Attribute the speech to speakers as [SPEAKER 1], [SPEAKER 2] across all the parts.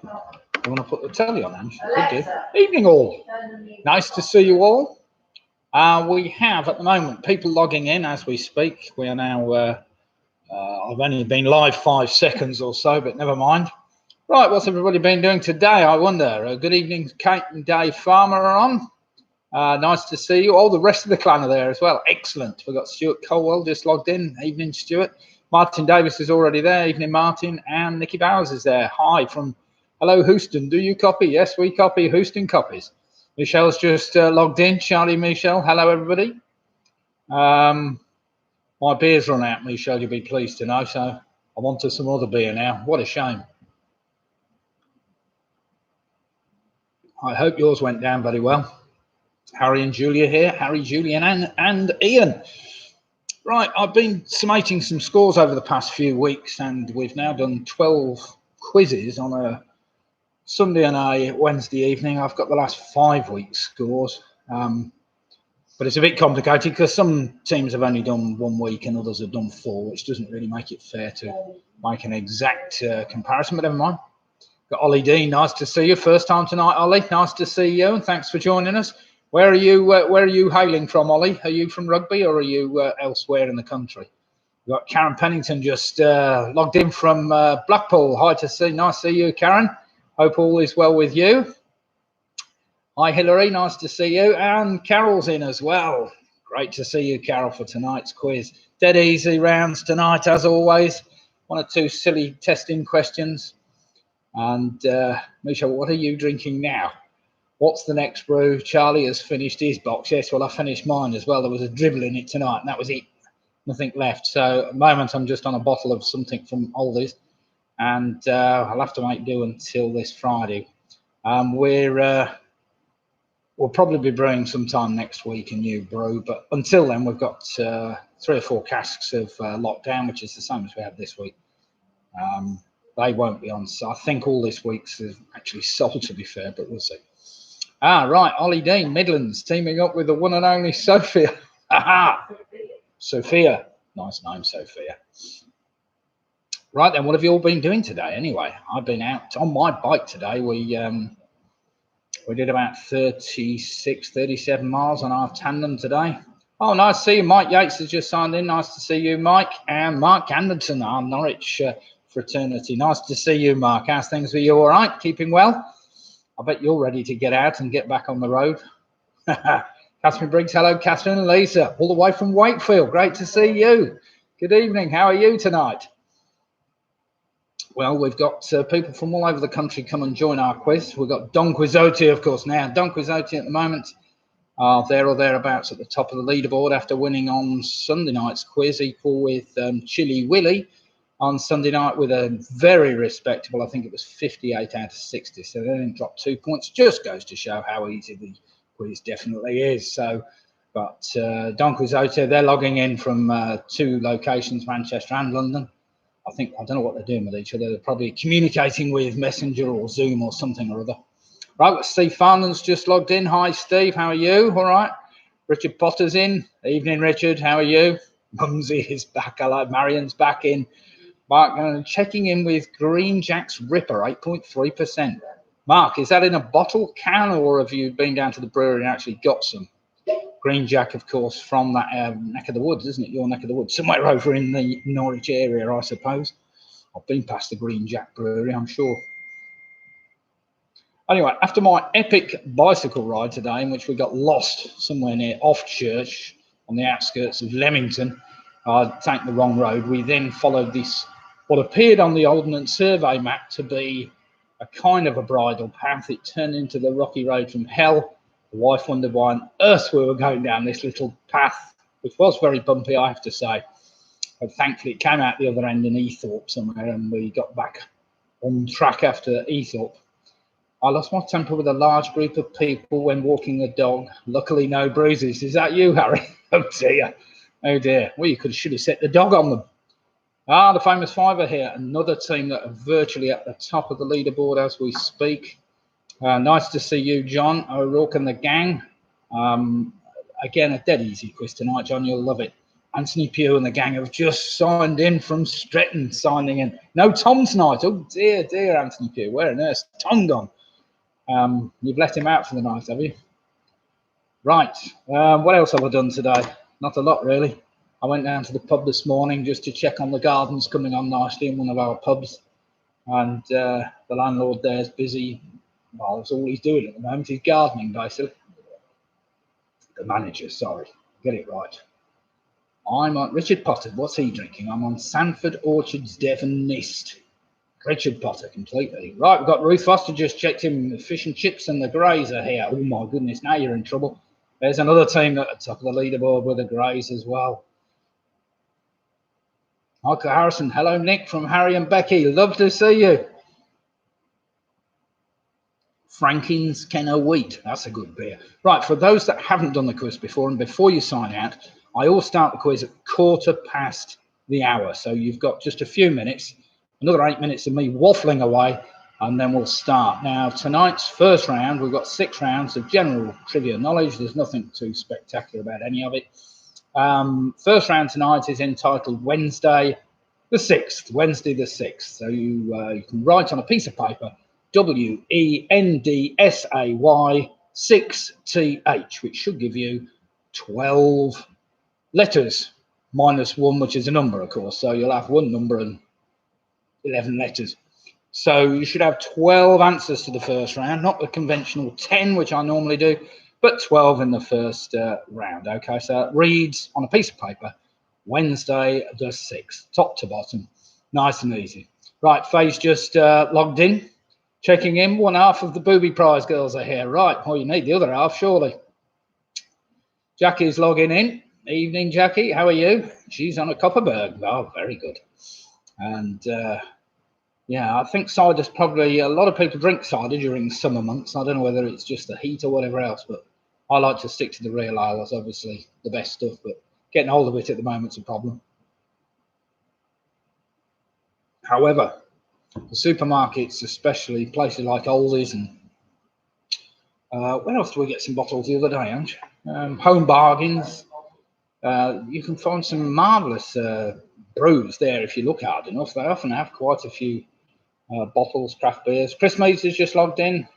[SPEAKER 1] I want to put the telly on, Ange. Could do. Evening all. Nice to see you all. We have at the moment people logging in as we speak. We are now, I've only been live 5 seconds or so, but never mind. Right, what's everybody been doing today, I wonder? Good evening, Kate and Dave Farmer are on. Nice to see you. All the rest of the clan are there as well. Excellent. We've got Stuart Colwell just logged in. Evening, Stuart. Martin Davis is already there. Evening, Martin. And Nikki Bowers is there. Hi from, hello, Houston. Do you copy? Yes, we copy. Houston copies. Michelle's just logged in. Charlie, Michelle. Hello, everybody. My beer's run out, Michelle, you'll be pleased to know. So I wanted some other beer now. What a shame. I hope yours went down very well. Harry and Julia here. Harry, Julian, and Ian. Right, I've been summating some scores over the past few weeks, and we've now done 12 quizzes on a Sunday and a Wednesday evening. I've got the last 5 weeks' scores, but it's a bit complicated because some teams have only done 1 week and others have done 4, which doesn't really make it fair to make an exact comparison, but never mind. Got Ollie Dean, nice to see you. First time tonight, Ollie. Nice to see you, and thanks for joining us. Where are you hailing from, Ollie? Are you from Rugby or are you elsewhere in the country? We've got Karen Pennington just logged in from Blackpool. Hi to see, nice to see you, Karen. Hope all is well with you. Hi, Hilary, nice to see you. And Carol's in as well. Great to see you, Carol, for tonight's quiz. Dead easy rounds tonight, as always. 1 or 2 silly testing questions. And Michelle, what are you drinking now? What's the next brew? Charlie has finished his box. Yes, well, I finished mine as well. There was a dribble in it tonight, and that was it. Nothing left. So at the moment, I'm just on a bottle of something from Aldi's, and I'll have to make do until this Friday. We'll probably be brewing sometime next week a new brew, but until then, we've got 3 or 4 casks of lockdown, which is the same as we had this week. They won't be on, so I think all this week's is actually sold, to be fair, but we'll see. Right, Ollie Dean, Midlands, teaming up with the one and only Sophia. Sophia, nice name, Sophia. Right then, what have you all been doing today anyway? I've been out on my bike today. We did about 36, 37 miles on our tandem today. Oh, nice to see you. Mike Yates has just signed in. Nice to see you, Mike. And Mark Anderson, our Norwich fraternity. Nice to see you, Mark. How's things with you? All right? Keeping well? I bet you're ready to get out and get back on the road. Catherine Briggs, hello, Catherine and Lisa, all the way from Wakefield. Great to see you. Good evening. How are you tonight? Well, we've got people from all over the country come and join our quiz. We've got Don Quixote, of course, now. Don Quixote at the moment are there or thereabouts at the top of the leaderboard after winning on Sunday night's quiz, equal with Chili Willy on Sunday night with a very respectable, I think it was 58 out of 60. So they didn't drop 2 points. Just goes to show how easy the quiz definitely is. So, but Don Quixote, they're logging in from 2 locations, Manchester and London. I don't know what they're doing with each other. They're probably communicating with Messenger or Zoom or something or other. Right, Steve Farnham's just logged in. Hi, Steve. How are you? All right. Richard Potter's in. Evening, Richard. How are you? Mumsy is back. Hello. Marion's back in. Mark, checking in with Green Jack's Ripper, 8.3%. Mark, is that in a bottle, can, or have you been down to the brewery and actually got some? Green Jack, of course, from that neck of the woods, isn't it? Your neck of the woods, somewhere over in the Norwich area, I suppose. I've been past the Green Jack brewery, I'm sure. Anyway, after my epic bicycle ride today, in which we got lost somewhere near Offchurch on the outskirts of Leamington, I'd taken the wrong road. We then followed this, what appeared on the Ordnance Survey map to be a kind of a bridle path. It turned into the rocky road from hell. The wife wondered why on earth we were going down this little path, which was very bumpy, I have to say. But thankfully, it came out the other end in Eathorpe somewhere, and we got back on track after Eathorpe. I lost my temper with a large group of people when walking the dog. Luckily, no bruises. Is that you, Harry? Oh, dear. Oh, dear. Well, you should have set the dog on them. The famous 5 are here. Another team that are virtually at the top of the leaderboard as we speak. Nice to see you, John O'Rourke and the gang. Again, a dead easy quiz tonight, John. You'll love it. Anthony Pugh and the gang have just signed in from Stretton, signing in. No Tom tonight. Oh, dear, dear, Anthony Pugh. Where on earth's Tom gone? You've let him out for the night, have you? Right. What else have I done today? Not a lot, really. I went down to the pub this morning just to check on the gardens coming on nicely in one of our pubs. And the landlord there is busy. Well, that's all he's doing at the moment. He's gardening, basically. The manager, sorry. Get it right. I'm on Richard Potter. What's he drinking? I'm on Sanford Orchards Devon Mist. Richard Potter, completely. Right, we've got Ruth Foster just checked in. The fish and chips and the Greys are here. Oh, my goodness, now you're in trouble. There's another team at the top of the leaderboard with the Greys as well. Michael Harrison. Hello, Nick from Harry and Becky. Love to see you. Franklin's Kenner Wheat. That's a good beer. Right, for those that haven't done the quiz before, and before you sign out, I always start the quiz at 1/4 the hour. So you've got just a few minutes, another 8 minutes of me waffling away, and then we'll start. Now, tonight's first round, we've got 6 rounds of general trivia knowledge. There's nothing too spectacular about any of it. First round tonight is entitled Wednesday the 6th. Wednesday the 6th. So you can write on a piece of paper WENDSAY 6TH, which should give you 12 letters minus 1, which is a number, of course. So you'll have 1 number and 11 letters. So you should have 12 answers to the first round, not the conventional 10, which I normally do, but 12 in the first round. Okay, so it reads on a piece of paper, Wednesday the 6th, top to bottom, nice and easy. Right, Faye's just logged in, checking in. 1/2 of the booby prize girls are here. Right, well, you need the other half, surely. Jackie's logging in. Evening, Jackie. How are you? She's on a Copperberg. Oh, very good. And yeah, I think cider's probably, a lot of people drink cider during the summer months. I don't know whether it's just the heat or whatever else, but I like to stick to the real ale. That's obviously the best stuff, but getting hold of it at the moment's a problem. However, the supermarkets, especially places like Aldi's and where else do we get some bottles the other day, Ange? Home Bargains. You can find some marvellous brews there if you look hard enough. They often have quite a few bottles, craft beers. Chris Meads has just logged in.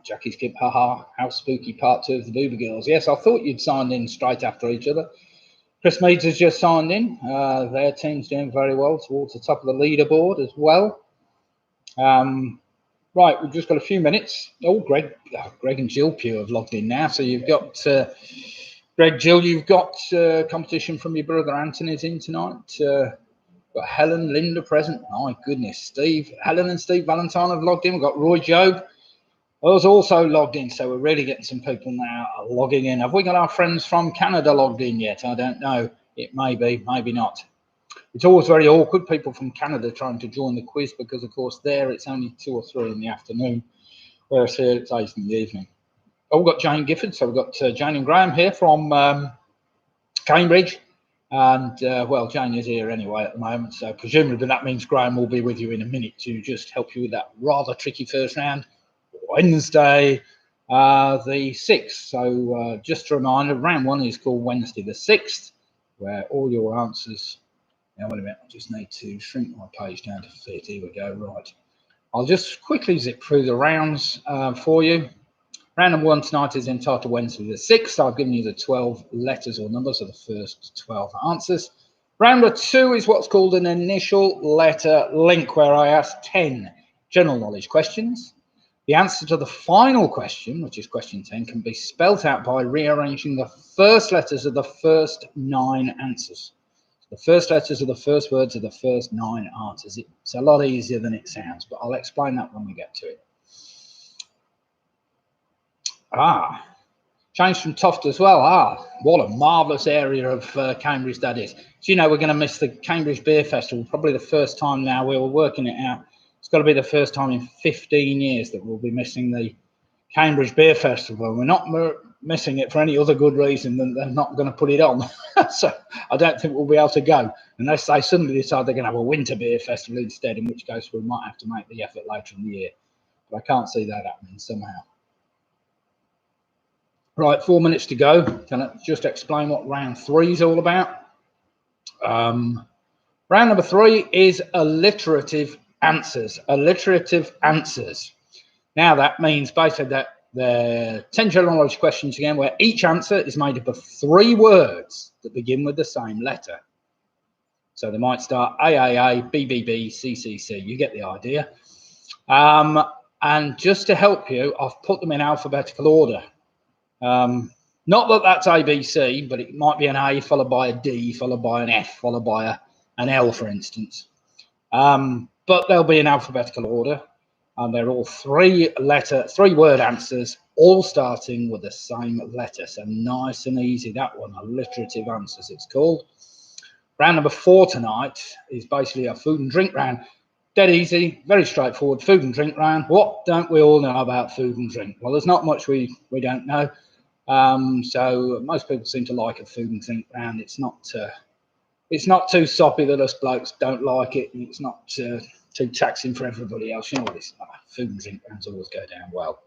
[SPEAKER 1] Jackie's Skip, haha, how spooky part 2 of the Booby Girls. Yes, I thought you'd signed in straight after each other. Chris Meads has just signed in. Their team's doing very well towards the top of the leaderboard as well. Right, we've just got a few minutes. Oh, Greg and Jill Pugh have logged in now. So you've got Greg, Jill, you've got competition from your brother Anthony's in tonight. Got Helen, Linda present. My goodness, Steve. Helen and Steve Valentine have logged in. We've got Roy Job. Has also logged in, so we're really getting some people now logging in. Have we got our friends from Canada logged in yet? I don't know. It may be, maybe not. It's always very awkward, people from Canada trying to join the quiz, because, of course, there it's only 2 or 3 in the afternoon, whereas here it's 8 in the evening. Oh, we've got Jane Gifford, so we've got Jane and Graham here from Cambridge. And, well, Jane is here anyway at the moment, so presumably that means Graham will be with you in a minute to just help you with that rather tricky first round. Wednesday the 6th. So just a reminder, round 1 is called Wednesday the 6th, where all your answers... Now, wait a minute, I just need to shrink my page down to fit. Here we go, right. I'll just quickly zip through the rounds for you. Round number 1 tonight is entitled Wednesday the 6th. I've given you the 12 letters or numbers of the first 12 answers. Round number 2 is what's called an initial letter link, where I ask 10 general knowledge questions. The answer to the final question, which is question 10, can be spelt out by rearranging the first letters of the first 9 answers. The first letters of the first words of the first 9 answers. It's a lot easier than it sounds, but I'll explain that when we get to it. Changed from Toft as well. What a marvellous area of Cambridge that is. So, you know, we're going to miss the Cambridge Beer Festival, probably the first time now. We were working it out. It's got to be the first time in 15 years that we'll be missing the Cambridge Beer Festival. We're not missing it for any other good reason than they're not going to put it on. So I don't think we'll be able to go unless they suddenly decide they're going to have a winter beer festival instead, in which case we might have to make the effort later in the year. But I can't see that happening somehow. Right, 4 minutes to go. Can I just explain what round 3 is all about? Round number 3 is alliterative answers. Alliterative answers. Now that means basically that the 10 general knowledge questions again, where each answer is made up of 3 words that begin with the same letter. So they might start AAA, BBB, CCC. You get the idea. And just to help you, I've put them in alphabetical order. Not that that's ABC, but it might be an A followed by a D, followed by an F, followed by an L, for instance. But they'll be in alphabetical order. And they're all 3-word answers, all starting with the same letter. So nice and easy, that one, alliterative answers it's called. Round number 4 tonight is basically a food and drink round. Dead easy, very straightforward, food and drink round. What don't we all know about food and drink? Well, there's not much we don't know. So most people seem to like a food and drink round. It's not too soppy that us blokes don't like it, and it's not too taxing for everybody else. You know what it's like. Food and drink rounds always go down well.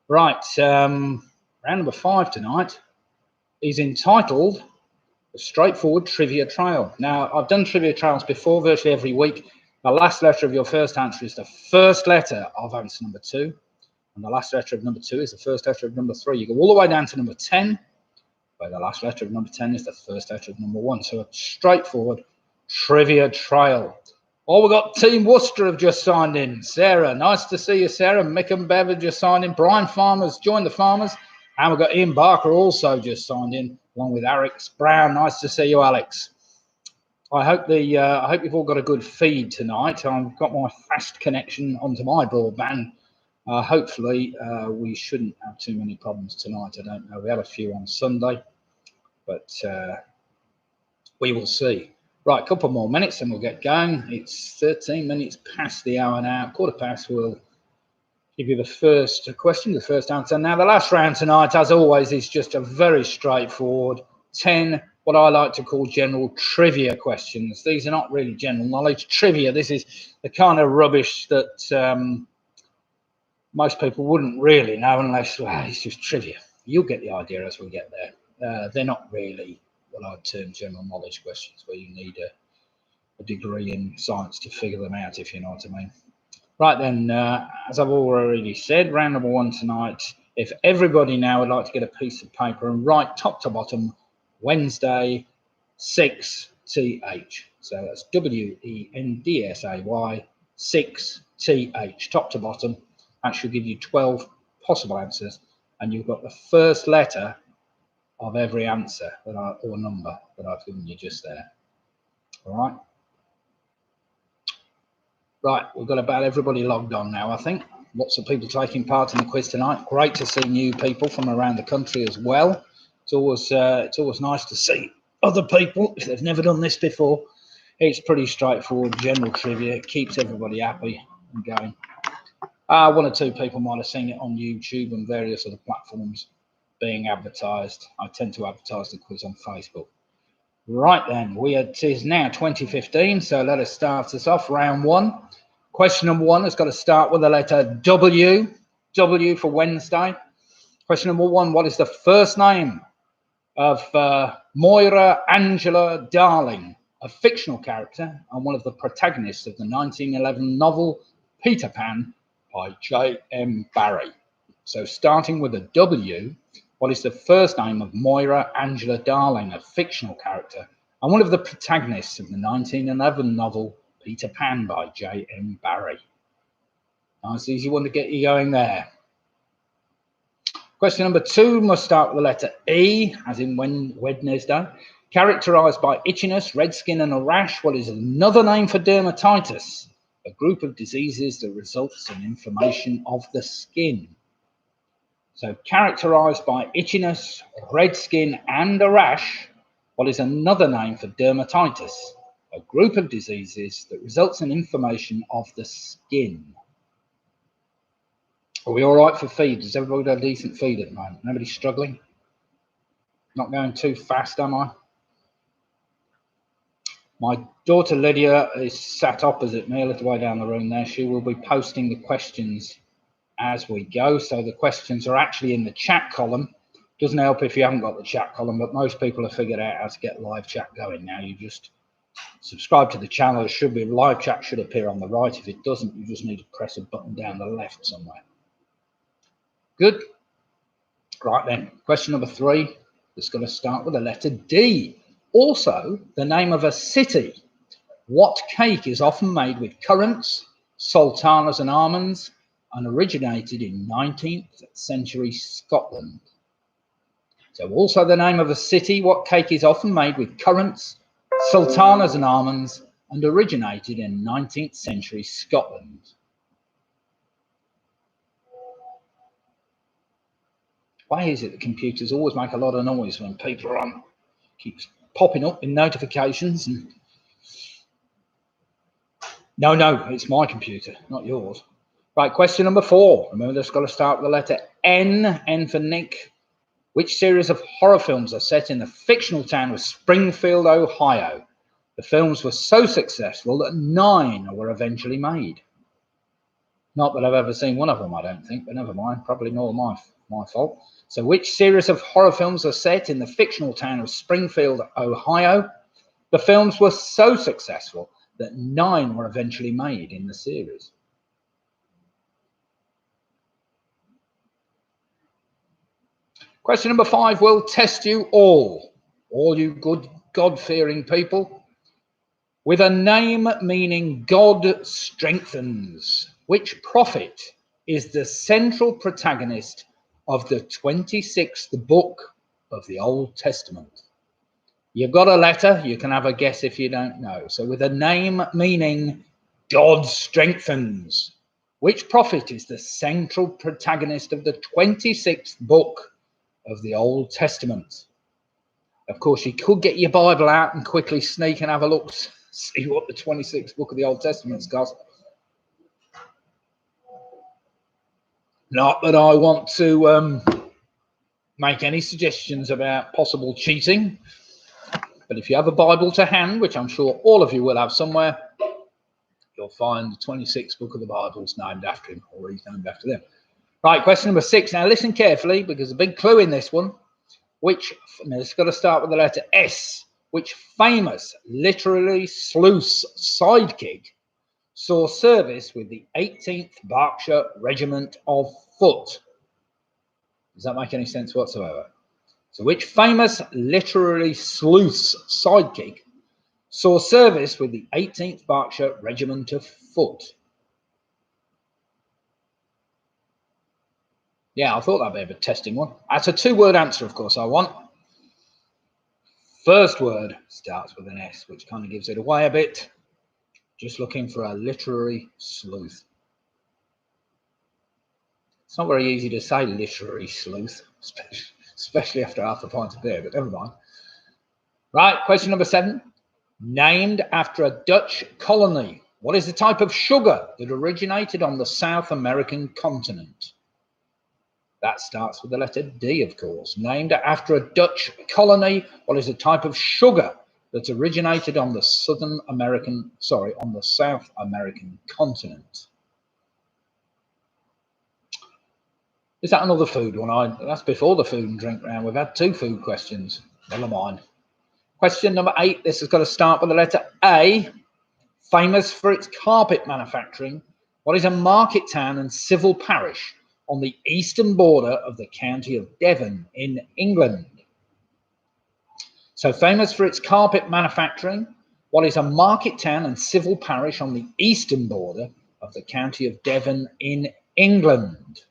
[SPEAKER 1] Right, round number 5 tonight is entitled a straightforward trivia trail. Now, I've done trivia trails before, virtually every week. The last letter of your first answer is the first letter of answer number 2, and the last letter of number 2 is the first letter of number 3. You go all the way down to number 10, where the last letter of number 10 is the first letter of number 1. So a straightforward trivia trail. Oh, we've got Team Worcester have just signed in. Sarah, nice to see you, Sarah. Mick and Bev have just signed in. Brian Farmer's joined the Farmers. And we've got Ian Barker also just signed in, along with Alex Brown. Nice to see you, Alex. I hope you've all got a good feed tonight. I've got my fast connection onto my broadband. Hopefully, we shouldn't have too many problems tonight. I don't know. We had a few on Sunday, but we will see. Right, a couple more minutes and we'll get going. It's 13 minutes past the hour now. Quarter past, we'll give you the first question, the first answer. Now, the last round tonight, as always, is just a very straightforward 10, what I like to call general trivia questions. These are not really general knowledge. Trivia, this is the kind of rubbish that most people wouldn't really know unless, well, it's just trivia. You'll get the idea as we get there. They're not really what I'd term general knowledge questions, where you need a degree in science to figure them out, if you know what I mean. Right then, as I've already said, round number 1 tonight, if everybody now would like to get a piece of paper and write top to bottom Wednesday 6TH. So that's WENDSAY 6TH, top to bottom. That should give you 12 possible answers, and you've got the first letter of every answer or number that I've given you just there. All right. Right, we've got about everybody logged on now, I think. Lots of people taking part in the quiz tonight. Great to see new people from around the country as well. It's always nice to see other people if they've never done this before. It's pretty straightforward, general trivia. It keeps everybody happy and going. 1 or 2 people might have seen it on YouTube and various other platforms being advertised. I tend to advertise the quiz on Facebook. Right then, it is now 2015, so let us start this off. Round 1. Question number 1 has got to start with the letter W. W for Wednesday. Question number 1, what is the first name of Moira Angela Darling, a fictional character and one of the protagonists of the 1911 novel Peter Pan by J.M. Barrie? So starting with a W, what is the first name of Moira Angela Darling, a fictional character and one of the protagonists of the 1911 novel Peter Pan by J.M. Barrie? Nice, easy one to get you going there. Question number 2 must start with the letter E, as in Wednesday. Characterized by itchiness, red skin and a rash, what is another name for dermatitis? A group of diseases that results in inflammation of the skin. So characterized by itchiness, red skin and a rash, what is another name for dermatitis? A group of diseases that results in inflammation of the skin. Are we all right for feed? Does everybody got a decent feed at the moment? Nobody struggling? Not going too fast, am I? My daughter Lydia is sat opposite me a little way down the room there. She will be posting the questions as we go. So the questions are actually in the chat column. Doesn't help if you haven't got the chat column, but most people have figured out how to get live chat going now. You just Subscribe to the channel. There should be a live chat, should appear on the right. If it doesn't, you just need to press a button down the left somewhere. Good. Right then, question number 3 is going to start with the letter D. Also, the name of a city. What cake is often made with currants, sultanas and almonds and originated in 19th century Scotland? So also the name of a city. What cake is often made with currants, sultanas and almonds and originated in 19th century Scotland? Why is it that computers always make a lot of noise when people are on? Keeps popping up in notifications. And no, it's my computer, not yours. Right, question number 4. Remember, that's got to start with the letter N. N for Nick. Which series of horror films are set in the fictional town of Springfield, Ohio? The films were so successful that 9 were eventually made. Not that I've ever seen one of them, I don't think, but never mind. Probably more my fault. So which series of horror films are set in the fictional town of Springfield, Ohio? The films were so successful that 9 were eventually made in the series. Question number 5 will test you all you good God-fearing people, with a name meaning God strengthens. Which prophet is the central protagonist of the 26th book of the Old Testament? You've got a letter, you can have a guess if you don't know. So with a name meaning God strengthens, which prophet is the central protagonist of the 26th book of the Old Testament? Of course, you could get your Bible out and quickly sneak and have a look, see what the 26th book of the Old Testament's got. Not that I want to make any suggestions about possible cheating, but if you have a Bible to hand, which I'm sure all of you will have somewhere, you'll find the 26th book of the Bible's named after him, or he's named after them. Right, question number 6. Now listen carefully, because a big clue in this one. It's got to start with the letter S. Which famous literary sleuth's sidekick saw service with the 18th Berkshire Regiment of Foot? Does that make any sense whatsoever? So which famous literary sleuth's sidekick saw service with the 18th Berkshire Regiment of Foot? Yeah, I thought that'd be a bit testing one. That's a 2-word answer, of course, I want. First word starts with an S, which kind of gives it away a bit. Just looking for a literary sleuth. It's not very easy to say literary sleuth, especially after half a pint of beer, but never mind. Right, question number 7. Named after a Dutch colony, what is the type of sugar that originated on the South American continent? That starts with the letter D, of course. Named after a Dutch colony, what is the type of sugar that originated on the South American continent? Is that another food one? That's before the food and drink round. We've had 2 food questions. Never mind. Question number 8. This has got to start with the letter A. Famous for its carpet manufacturing, what is a market town and civil parish on the eastern border of the county of Devon in England? So famous for its carpet manufacturing, what is a market town and civil parish on the eastern border of the county of Devon in England?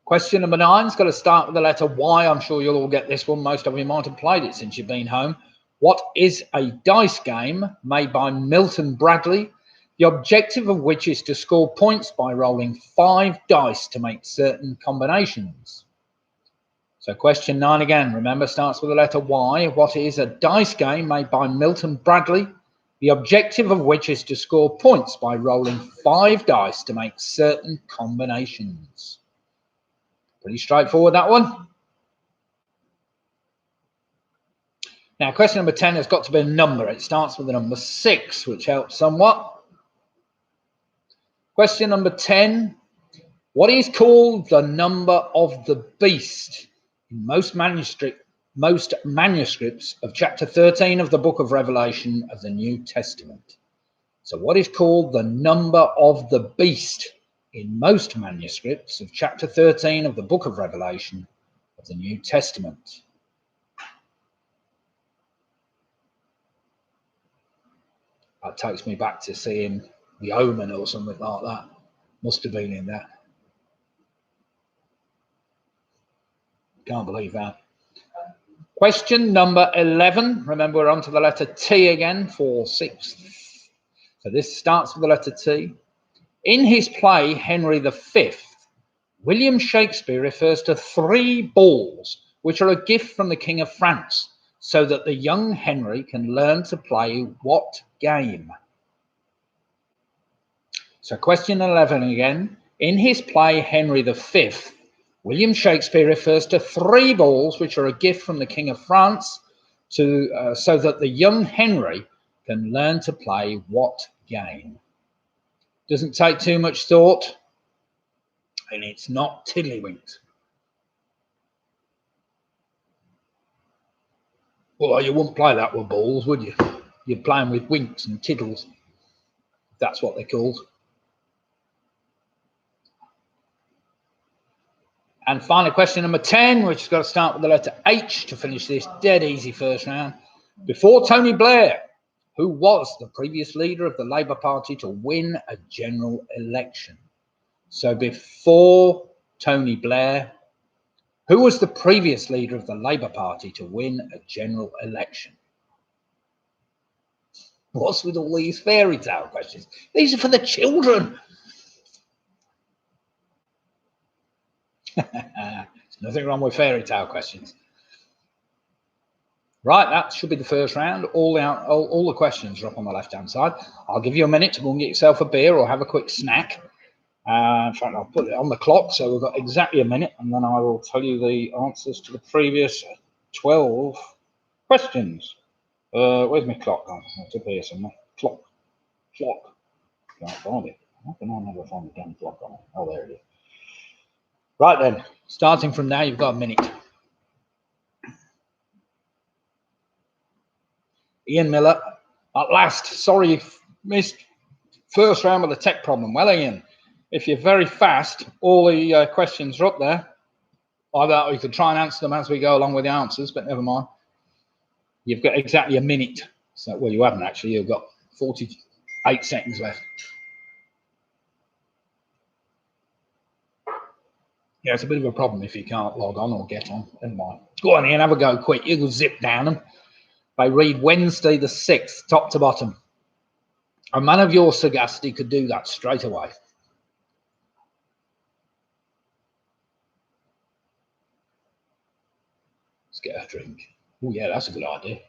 [SPEAKER 1] Question number 9's got to start with the letter Y. I'm sure you'll all get this one. Most of you might have played it since you've been home. What is a dice game made by Milton Bradley, the objective of which is to score points by rolling 5 dice to make certain combinations? So question 9 again, remember, starts with the letter Y. What is a dice game made by Milton Bradley, the objective of which is to score points by rolling 5 dice to make certain combinations? Pretty straightforward, that one. Now, question number 10 has got to be a number. It starts with the number 6, which helps somewhat. Question number 10. What is called the number of the beast in most manuscripts of chapter 13 of the book of Revelation of the New Testament? So what is called the number of the beast in most manuscripts of chapter 13 of the book of Revelation of the New Testament? That takes me back to seeing The Omen or something like that. Must have been in there. Can't believe that. Question number 11. Remember, we're on to the letter T again for 6th. So this starts with the letter T. In his play, Henry V, William Shakespeare refers to 3 balls, which are a gift from the King of France, so that the young Henry can learn to play what game? So question 11 again. In his play, Henry V, William Shakespeare refers to 3 balls, which are a gift from the King of France, so that the young Henry can learn to play what game? Doesn't take too much thought, and it's not tiddlywinks. Well, you wouldn't play that with balls, would you? You're playing with winks and tiddles. That's what they're called. And finally, question number 10, which has got to start with the letter H to finish this dead easy first round. Before Tony Blair, who was the previous leader of the Labour Party to win a general election? So before Tony Blair, who was the previous leader of the Labour Party to win a general election? What's with all these fairy tale questions? These are for the children. There's nothing wrong with fairy tale questions. Right, that should be the first round. All the questions are up on the left-hand side. I'll give you a minute to go and get yourself a beer or have a quick snack. In fact, I'll put it on the clock, so we've got exactly a minute, and then I will tell you the answers to the previous 12 questions. Where's my clock gone? It's up here somewhere. Clock. Can't find it. How can I never find the damn clock on it? Oh, there it is. Right then, starting from now, you've got a minute. Ian Miller, at last. Sorry you missed first round with a tech problem. Well, Ian, if you're very fast, all the questions are up there. Either you could try and answer them as we go along with the answers, but never mind. You've got exactly a minute. So, well, you haven't actually. You've got 48 seconds left. Yeah, it's a bit of a problem if you can't log on or get on. Never mind. Go on, Ian, have a go quick. You can zip down them. They read Wednesday the 6th, top to bottom. A man of your sagacity could do that straight away. Let's get a drink. Oh, yeah, that's a good idea.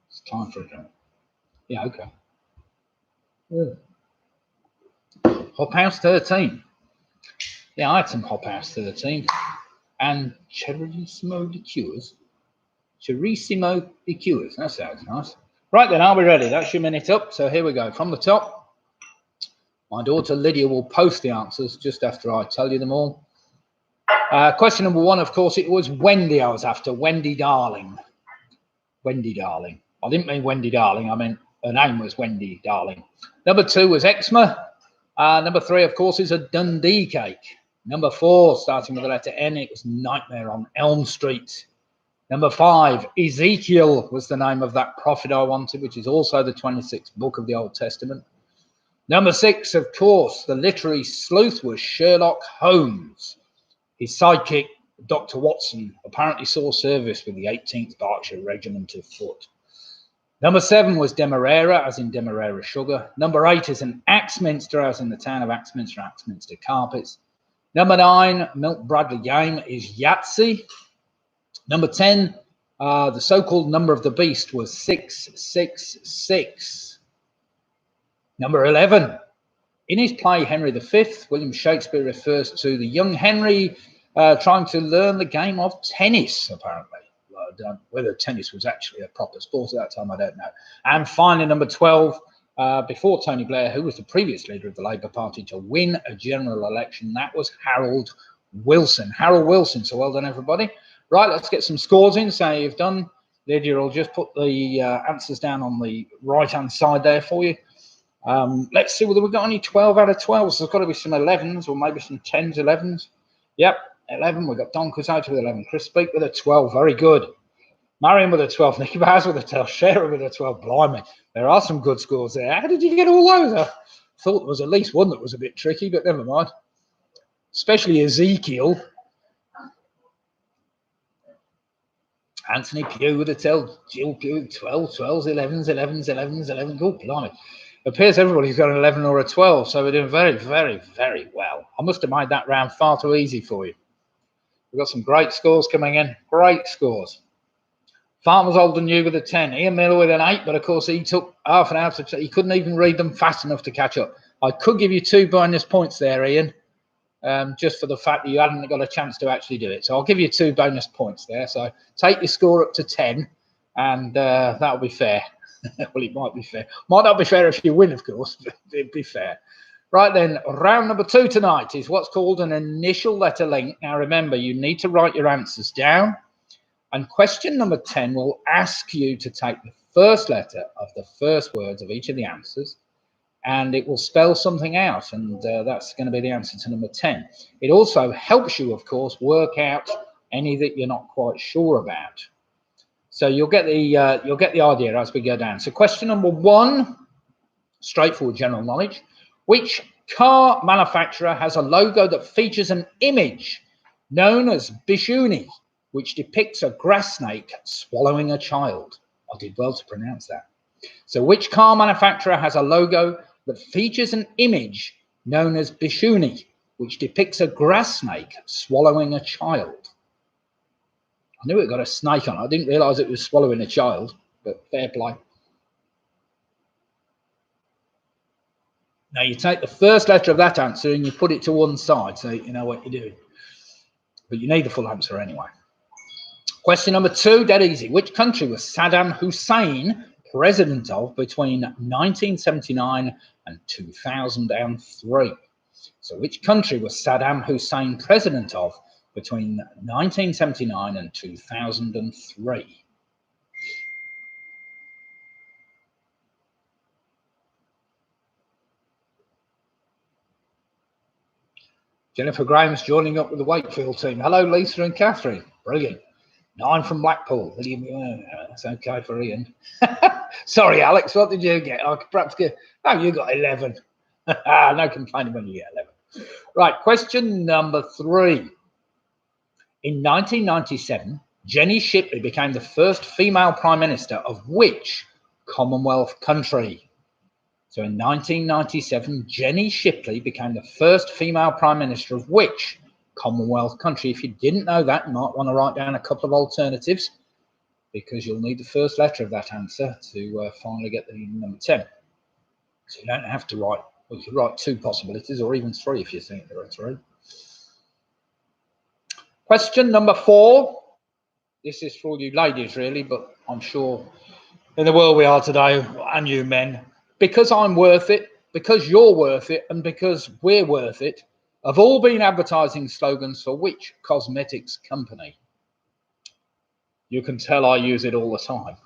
[SPEAKER 1] It's time for a drink. Yeah, okay. Yeah. Hop House 13. Yeah, I had some Hop House 13. And Cherissimo liqueurs. Cherissimo liqueurs. That sounds nice. Right then, are we ready? That's your minute up. So here we go. From the top, my daughter Lydia will post the answers just after I tell you them all. Question number 1, of course, it was Wendy I was after. Wendy Darling. Wendy Darling. I didn't mean Wendy Darling. I meant her name was Wendy Darling. Number 2 was eczema. Number 3, of course, is a Dundee cake. Number 4, starting with the letter N, it was Nightmare on Elm Street. Number 5, Ezekiel was the name of that prophet I wanted, which is also the 26th book of the Old Testament. Number 6, of course, the literary sleuth was Sherlock Holmes. His sidekick, Dr. Watson, apparently saw service with the 18th Berkshire Regiment of Foot. Number 7 was Demerara, as in Demerara sugar. Number 8 is an Axminster, as in the town of Axminster, Axminster carpets. Number 9, Milk Bradley game, is Yahtzee. Number 10, the so-called number of the beast was 666. Number 11, in his play Henry V, William Shakespeare refers to the young Henry trying to learn the game of tennis, apparently. don't. Whether tennis was actually a proper sport at that time, I don't know. And finally, number 12, before Tony Blair, who was the previous leader of the Labour Party to win a general election, that was Harold Wilson. Harold Wilson, so well done, everybody. Right, let's get some scores in. So you've done, Lydia will just put the answers down on the right-hand side there for you. Let's see whether we've got any 12 out of 12. So there's got to be some 11s or maybe some 10s, 11s. Yep, 11. We've got Don Quixote with 11. Chris Speak with a 12. Very good. Marion with a 12. Nicky Baz with a 12. Sharon with a 12. Blimey, there are some good scores there. How did you get all those? I thought there was at least one that was a bit tricky, but never mind. Especially Ezekiel. Anthony Pugh with a 12. Jill Pugh, 12. 12s, 11s, 11s, 11s, 11s. Oh, blimey. It appears everybody's got an 11 or a 12, so we're doing very, very, very well. I must have made that round far too easy for you. We've got some great scores coming in. Great scores. Farmer's Older New with a 10. Ian Miller with an 8, but of course he took half an hour to, he couldn't even read them fast enough to catch up. I could give you 2 bonus points there, Ian, just for the fact that you hadn't got a chance to actually do it. So I'll give you 2 bonus points there. So take your score up to 10, and that'll be fair. Well, it might be fair. Might not be fair if you win, of course, but it'd be fair. Right then, round number 2 tonight is what's called an initial letter link. Now, remember, you need to write your answers down. And question number 10 will ask you to take the first letter of the first words of each of the answers, and it will spell something out, and that's going to be the answer to number 10. It also helps you, of course, work out any that you're not quite sure about. So you'll get the idea as we go down. So question number 1, straightforward general knowledge. Which car manufacturer has a logo that features an image known as Bishuni, which depicts a grass snake swallowing a child? I did well to pronounce that. So which car manufacturer has a logo that features an image known as Bishuni, which depicts a grass snake swallowing a child? I knew it got a snake on it. I didn't realise it was swallowing a child, but fair play. Now you take the first letter of that answer and you put it to one side so you know what you're doing. But you need the full answer anyway. Question number 2, dead easy. Which country was Saddam Hussein president of between 1979 and 2003? So which country was Saddam Hussein president of between 1979 and 2003? Jennifer Graham's joining up with the Wakefield team. Hello, Lisa and Catherine. Brilliant. 9 from Blackpool. That's okay for Ian. Sorry, Alex, what did you get? I could perhaps get... Oh, you got 11. No complaining when you get 11. Right, question number 3. In 1997, Jenny Shipley became the first female Prime Minister of which Commonwealth country? So in 1997, Jenny Shipley became the first female Prime Minister of which Commonwealth country? If you didn't know that, you might want to write down a couple of alternatives because you'll need the first letter of that answer to finally get the number 10. So you don't have to write, well, you could write 2 possibilities or even 3 if you think there are 3. Question number 4. This is for all you ladies, really, but I'm sure in the world we are today, and you men, because I'm worth it, because you're worth it, and because we're worth it, have all been advertising slogans for which cosmetics company? You can tell I use it all the time.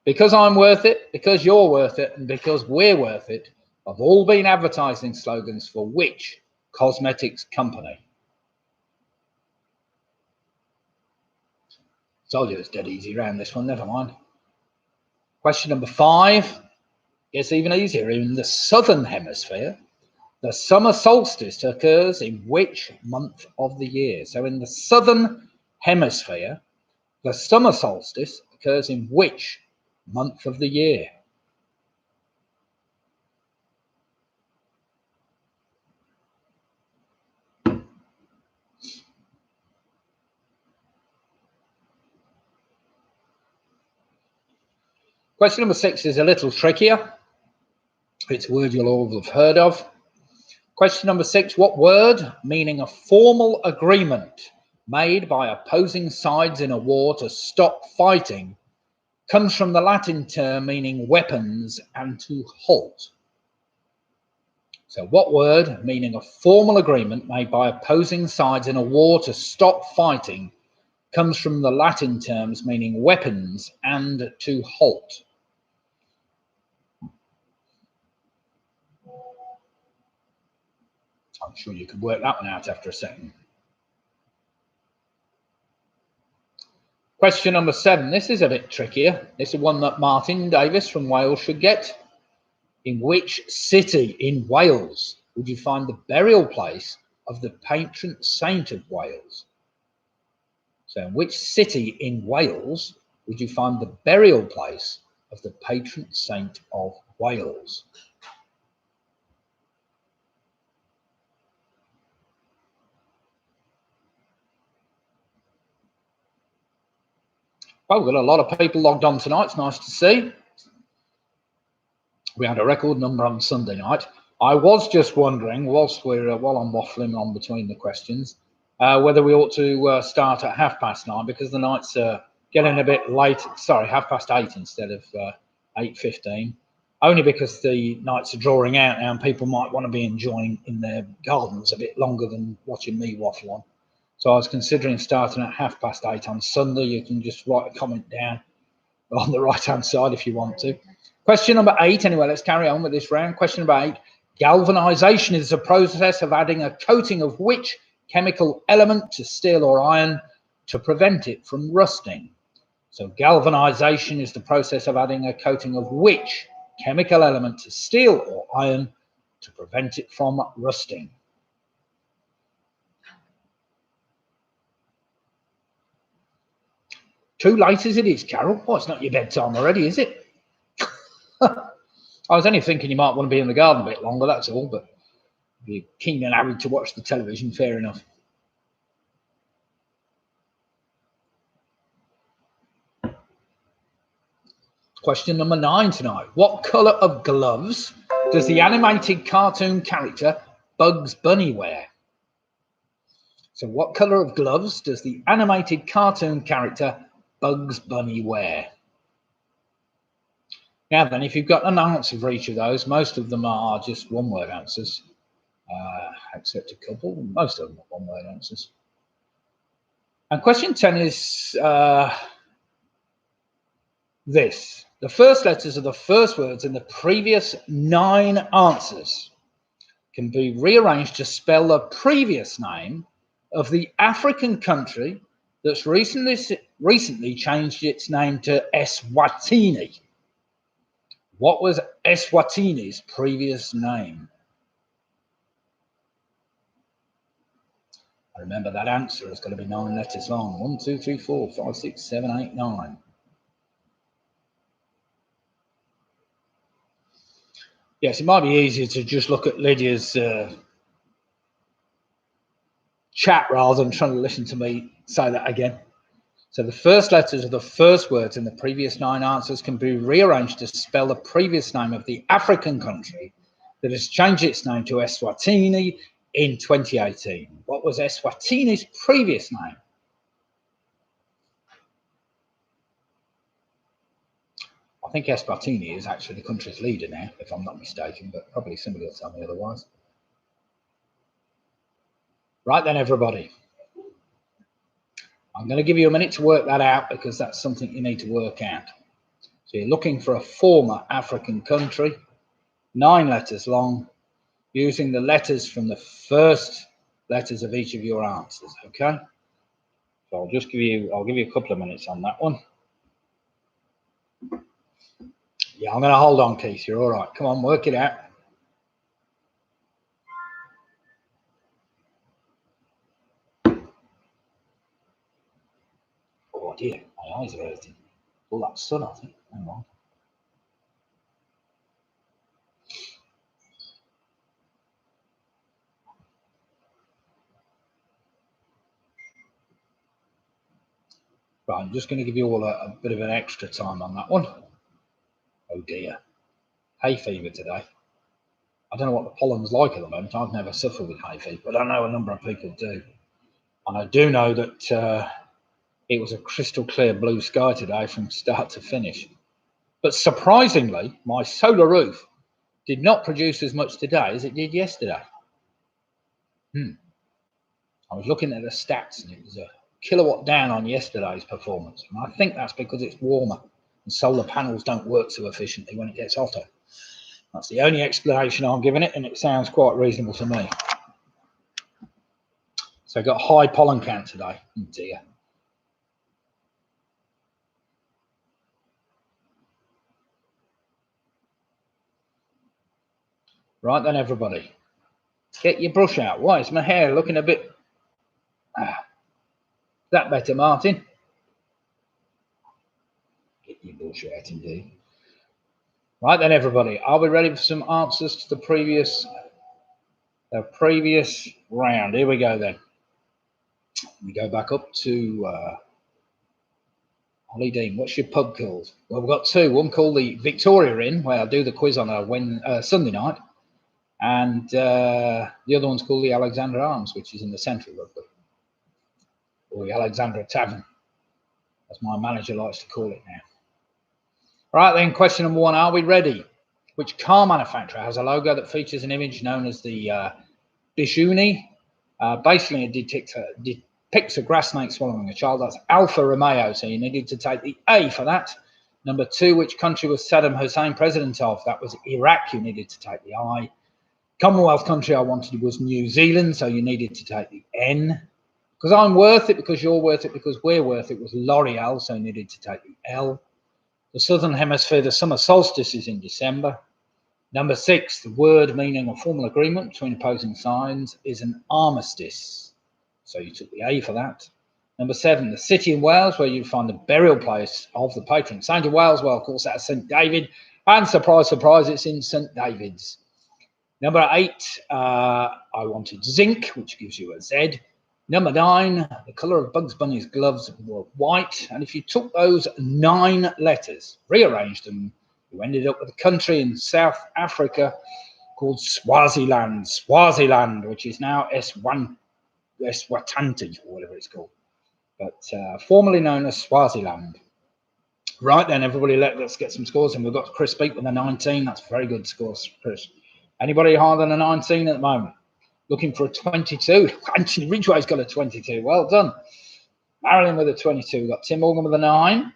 [SPEAKER 1] Because I'm worth it, because you're worth it, and because we're worth it, have all been advertising slogans for which cosmetics company? Told you it's dead easy around this one, never mind. Question number 5 gets even easier. In the southern hemisphere, the summer solstice occurs in which month of the year? So in the southern hemisphere, the summer solstice occurs in which month of the year? Question number 6 is a little trickier. It's a word you'll all have heard of. Question number 6, what word, meaning a formal agreement made by opposing sides in a war to stop fighting comes from the Latin term meaning weapons and to halt. So what word meaning a formal agreement made by opposing sides in a war to stop fighting comes from the Latin terms meaning weapons and to halt? I'm sure you could work that one out after a second. Question number 7. This is a bit trickier. This is one that Martin Davis from Wales should get. In which city in Wales would you find the burial place of the patron saint of Wales? So in which city in Wales would you find the burial place of the patron saint of Wales? Well, we've got a lot of people logged on tonight. It's nice to see. We had a record number on Sunday night. I was just wondering, while I'm waffling on between the questions, whether we ought to start at 9:30 because the nights are getting a bit late. Sorry, 8:30 instead of 8:15. Only because the nights are drawing out now and people might want to be enjoying in their gardens a bit longer than watching me waffle on. So I was considering starting at 8:30 on Sunday. You can just write a comment down on the right-hand side if you want to. Question number 8. Anyway, let's carry on with this round. Question number 8. Galvanization is the process of adding a coating of which chemical element to steel or iron to prevent it from rusting? So galvanization is the process of adding a coating of which chemical element to steel or iron to prevent it from rusting? Too late as it is, Carol. Well, it's not your bedtime already, is it? I was only thinking you might want to be in the garden a bit longer, that's all, but if you're keen and happy to watch the television, fair enough. Question number 9 tonight. What colour of gloves does the animated cartoon character Bugs Bunny wear? So what colour of gloves does the animated cartoon character Bugs Bunny wear? Now then, if you've got an answer for each of those, most of them are just one-word answers, except a couple. Most of them are one-word answers. And question 10 is this. The first letters of the first words in the previous 9 answers can be rearranged to spell the previous name of the African country that's recently changed its name to Eswatini. What was Eswatini's previous name? I remember that answer is going to be 9 letters long. 1, 2, 3, 4, 5, 6, 7, 8, 9. Yes, it might be easier to just look at Lydia's chat rather than trying to listen to me say that again. So the first letters of the first words in the previous 9 answers can be rearranged to spell the previous name of the African country that has changed its name to Eswatini in 2018. What was Eswatini's previous name? I think Eswatini is actually the country's leader now, if I'm not mistaken, but probably somebody will tell me otherwise. Right then, everybody. I'm going to give you a minute to work that out because that's something you need to work out. So you're looking for a former African country, 9 letters long, using the letters from the first letters of each of your answers, okay? So I'll give you a couple of minutes on that one. Yeah, I'm going to hold on, Keith. You're all right. Come on, work it out. Oh dear, my eyes are hurting. All that sun, I think. Hang on. Right, I'm just going to give you all a bit of an extra time on that one. Oh dear. Hay fever today. I don't know what the pollen's like at the moment. I've never suffered with hay fever, but I know a number of people do. And I do know that it was a crystal clear blue sky today from start to finish. But surprisingly, my solar roof did not produce as much today as it did yesterday. I was looking at the stats and it was a kilowatt down on yesterday's performance. And I think that's because it's warmer and solar panels don't work so efficiently when it gets hotter. That's the only explanation I'm giving it, and it sounds quite reasonable to me. So I got high pollen count today. Oh dear. Right then, everybody, get your brush out. Why is my hair looking a bit... Is that better, Martin? Get your brush out, indeed. Right then, everybody, are we ready for some answers to the previous round? Here we go then. We go back up to Holly Dean. What's your pub called? Well, we've got two. One called the Victoria Inn, where I do the quiz on a Sunday night, and the other one's called the Alexandra Arms, which is in the centre of Rugby, or the Alexandra Tavern, as my manager likes to call it now. Right then, question number one, are we ready? Which car manufacturer has a logo that features an image known as the Bishuni? Basically, it depicts a grass snake swallowing a child. That's Alfa Romeo, so you needed to take the A for that. Number two, which country was Saddam Hussein president of? That was Iraq, you needed to take the I. Commonwealth country I wanted was New Zealand, so you needed to take the N. Because I'm worth it, because you're worth it, because we're worth it was L'Oreal, so you needed to take the L. The Southern Hemisphere, the summer solstice is in December. Number six, the word meaning a formal agreement between opposing sides is an armistice. So you took the A for that. Number seven, the city in Wales where you find the burial place of the patron saint of Wales. Well, of course, that's St. David. And surprise, surprise, it's in St. David's. Number eight, I wanted zinc, which gives you a Z. Number nine, the colour of Bugs Bunny's gloves were white. And if you took those 9 letters, rearranged them, you ended up with a country in South Africa called Swaziland, which is now Eswatini, or whatever it's called, but formerly known as Swaziland. Right then, everybody, let's get some scores. And we've got Chris Beat with a 19. That's very good scores, Chris. Anybody higher than a 19 at the moment? Looking for a 22. Anthony Ridgway's got a 22. Well done. Marilyn with a 22. We've got Tim Morgan with a 9.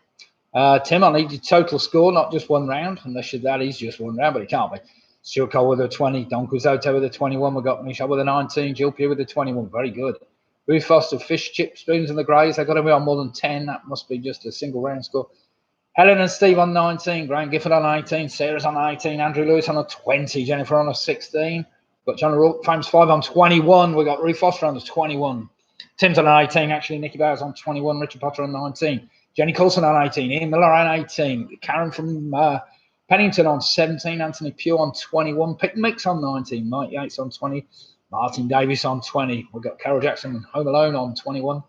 [SPEAKER 1] Tim, I need your total score, not just one round, unless that is just one round, but it can't be. Stuart Cole with a 20. Don Quizzoto with a 21. We've got Michelle with a 19. Jill Pugh with a 21. Very good. Ruth Foster, Fish, Chip, Spoons and the Greys. They've got to be on more than 10. That must be just a single round score. Helen and Steve on 19. Graham Gifford on 18. Sarah's on 18. Andrew Lewis on a 20. Jennifer on a 16. We've got John O'Rourke, Fames 5 on 21. We've got Ruth Foster on the 21. Tim's on an 18, actually. Nicky Bowers on 21. Richard Potter on 19. Jenny Coulson on 18. Ian Miller on 18. Karen from Pennington on 17. Anthony Pugh on 21. Pick Mix on 19. Mike Yates on 20. Martin Davis on 20. We've got Carol Jackson and Home Alone on 21.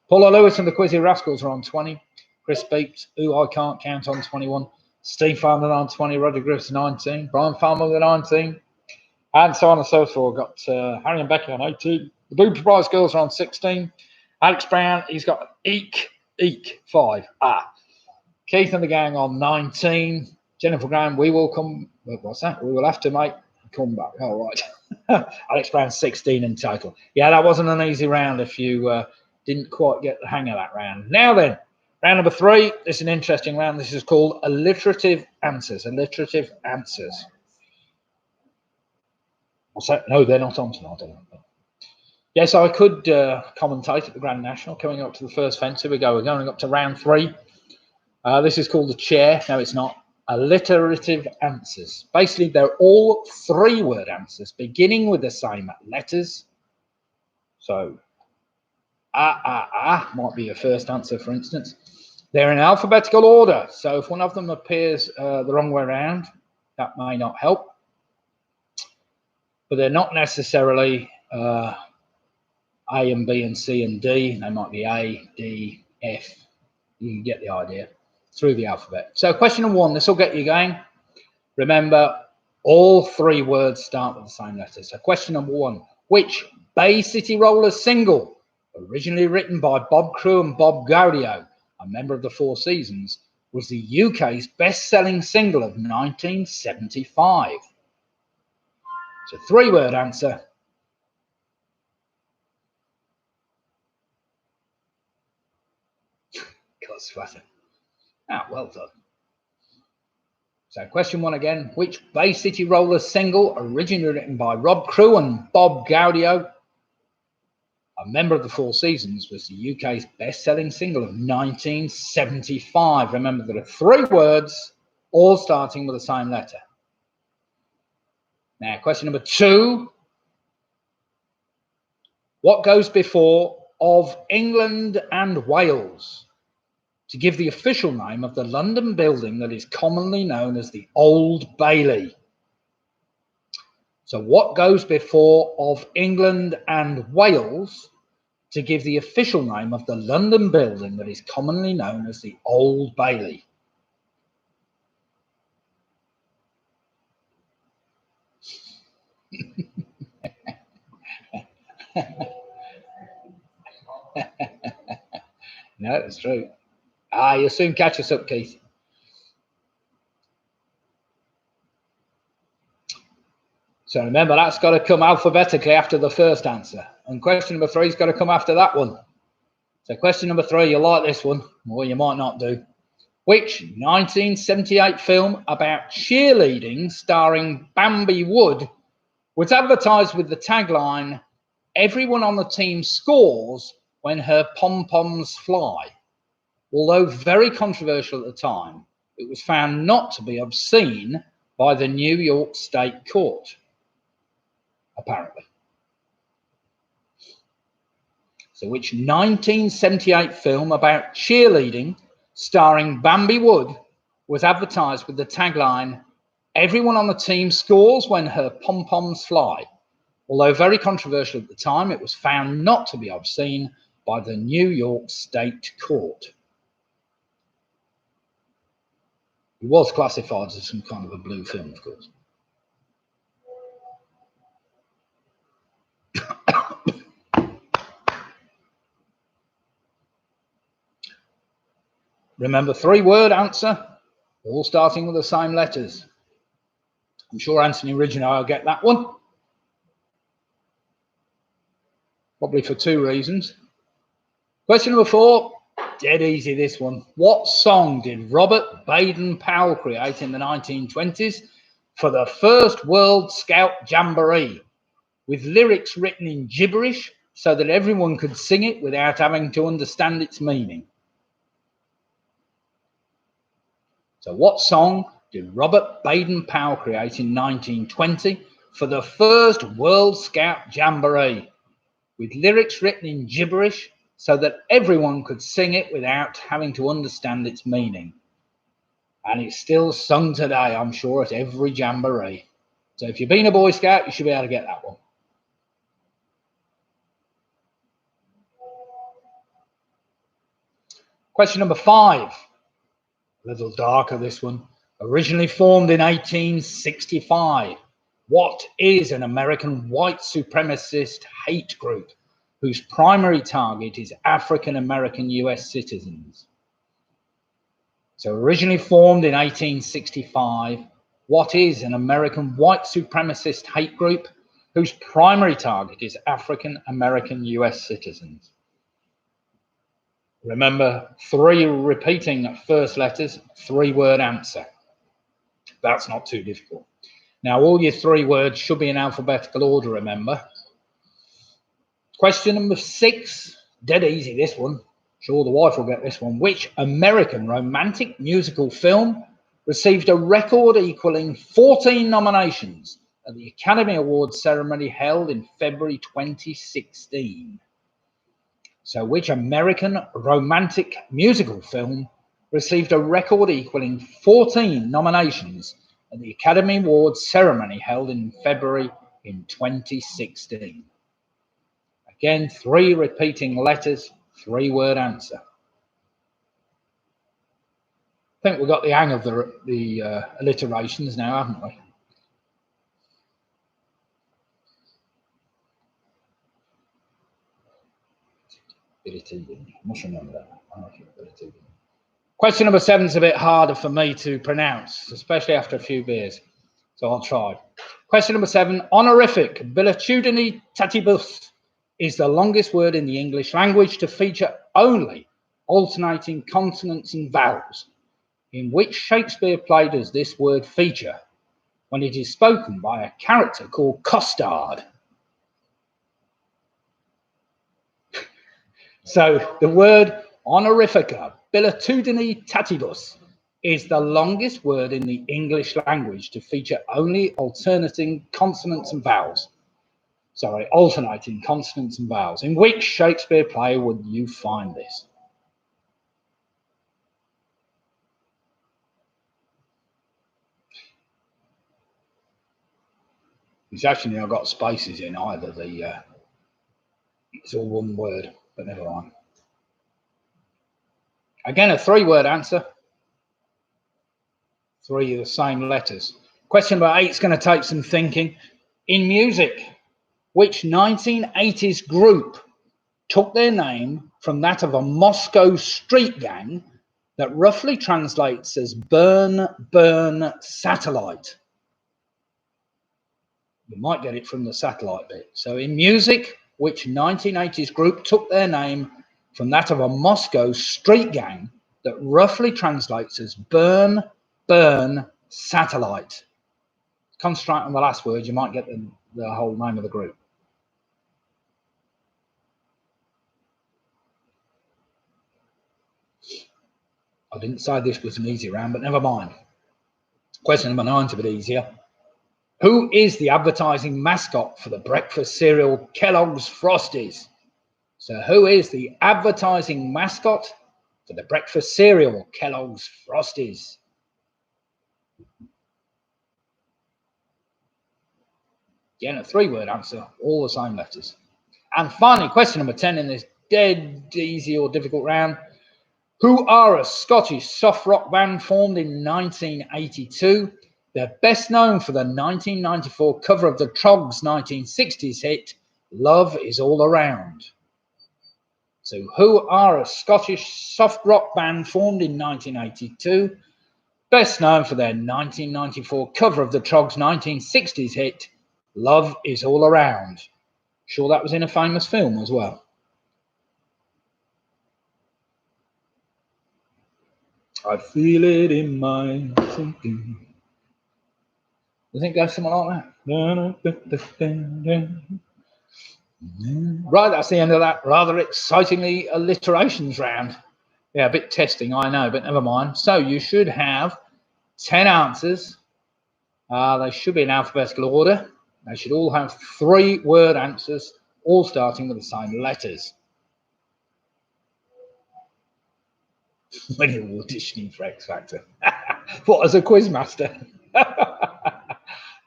[SPEAKER 1] Paula Lewis and the Quizzy Rascals are on 20. Chris Beeps, who I can't count, on 21. Steve Farmer on 20. Roger Griffiths 19. Brian Farmer with 19. And so on and so forth. We've got Harry and Becky on 18. The Boom Prize Girls are on 16. Alex Brown, he's got Eek 5. Keith and the gang on 19. Jennifer Graham, we will come. What's that? We will have to make a comeback. All right. Alex Brown 16 in total. Yeah, that wasn't an easy round if you didn't quite get the hang of that round. Now then, round number 3. This is an interesting round. This is called alliterative answers. Alliterative answers. What's that? No, they're not on tonight. Yes, I could commentate at the Grand National. Coming up to the first fence. Here we go. We're going up to round 3. This is called the chair. No, it's not. Alliterative answers. Basically, they're all 3-word answers beginning with the same letters. So, might be your first answer, for instance. They're in alphabetical order. So if one of them appears the wrong way around, that may not help. But they're not necessarily A and B and C and D. They might be A, D, F. You can get the idea through the alphabet. So question number 1, this will get you going. Remember, all 3 words start with the same letter. So question number 1, which Bay City Rollers single originally written by Bob Crewe and Bob Gaudio, a member of the Four Seasons, was the UK's best-selling single of 1975? It's a three-word answer. Ghostbuster. Well done. So question one again. Which Bay City Rollers single, originally written by Rob Crewe and Bob Gaudio, a member of the Four Seasons, was the UK's best-selling single of 1975? Remember, there are three words, all starting with the same letter. Now, question number two. What goes before of England and Wales to give the official name of the London building that is commonly known as the Old Bailey? So what goes before of England and Wales to give the official name of the London building that is commonly known as the Old Bailey? No, it's true. You'll soon catch us up, Keith. So remember, that's got to come alphabetically after the first answer. And question number three has got to come after that one. So question number three, you'll like this one, or you might not do. Which 1978 film about cheerleading starring Bambi Wood was advertised with the tagline, "Everyone on the team scores when her pom-poms fly"? Although very controversial at the time, it was found not to be obscene by the New York State Court, apparently. So which 1978 film about cheerleading starring Bambi Wood was advertised with the tagline, "Everyone on the team scores when her pom-poms fly"? Although very controversial at the time, it was found not to be obscene by the New York State Court. It was classified as some kind of a blue film, of course. Remember, three-word answer, all starting with the same letters. I'm sure Anthony Original will get that one. Probably for two reasons. Question number four, dead easy this one. What song did Robert Baden-Powell create in the 1920s for the first World Scout Jamboree, with lyrics written in gibberish so that everyone could sing it without having to understand its meaning? So what song did Robert Baden-Powell create in 1920 for the first World Scout Jamboree, with lyrics written in gibberish so that everyone could sing it without having to understand its meaning? And it's still sung today, I'm sure, at every jamboree. So if you've been a Boy Scout, you should be able to get that one. Question number five. A little darker, this one. Originally formed in 1865, what is an American white supremacist hate group whose primary target is African American US citizens? So originally formed in 1865, what is an American white supremacist hate group whose primary target is African American US citizens? Remember, three repeating first letters, three-word answer. That's not too difficult. Now, all your three words should be in alphabetical order, remember. Question number six, dead easy this one. Sure, the wife will get this one. Which American romantic musical film received a record equaling 14 nominations at the Academy Awards ceremony held in February 2016? So which American romantic musical film received a record equaling 14 nominations at the Academy Awards ceremony held in February in 2016? Again, three repeating letters, three-word answer. I think we've got the hang of the alliterations now, haven't we? I must remember that. Question number 7 is a bit harder for me to pronounce, especially after a few beers. So I'll try. Question number 7. Honorific bilatudinitatibus is the longest word in the English language to feature only alternating consonants and vowels. In which Shakespeare play does this word feature when it is spoken by a character called Costard? So the word honorifica bilatudinitatibus is the longest word in the English language to feature only alternating consonants and vowels. Sorry, alternating consonants and vowels. In which Shakespeare play would you find this? It's actually I've got spaces in either the. It's all one word, but never mind. Again, a 3-word answer. 3 of the same letters. Question number 8 is going to take some thinking. In music, which 1980s group took their name from that of a Moscow street gang that roughly translates as Burn, Burn, Satellite? You might get it from the satellite bit. So in music, which 1980s group took their name from that of a Moscow street gang that roughly translates as Burn, Burn, Satellite? Concentrate on the last word, you might get the whole name of the group. I didn't say this was an easy round, but never mind. Question number 9 is a bit easier. Who is the advertising mascot for the breakfast cereal Kellogg's Frosties? So who is the advertising mascot for the breakfast cereal Kellogg's Frosties? Again, a 3-word answer, all the same letters. And finally, question number 10 in this dead easy or difficult round. Who are a Scottish soft rock band formed in 1982? They're best known for the 1994 cover of the Trogs' 1960s hit, Love Is All Around. So who are a Scottish soft rock band formed in 1982, best known for their 1994 cover of the Trogs' 1960s hit, Love Is All Around? Sure that was in a famous film as well. I feel it in my thinking. You think it goes something like that? Right, that's the end of that rather excitingly alliterations round. Yeah, a bit testing, I know, but never mind. So you should have 10 answers. They should be in alphabetical order. They should all have 3-word answers, all starting with the same letters. When you're auditioning for X Factor. What, as a quiz master?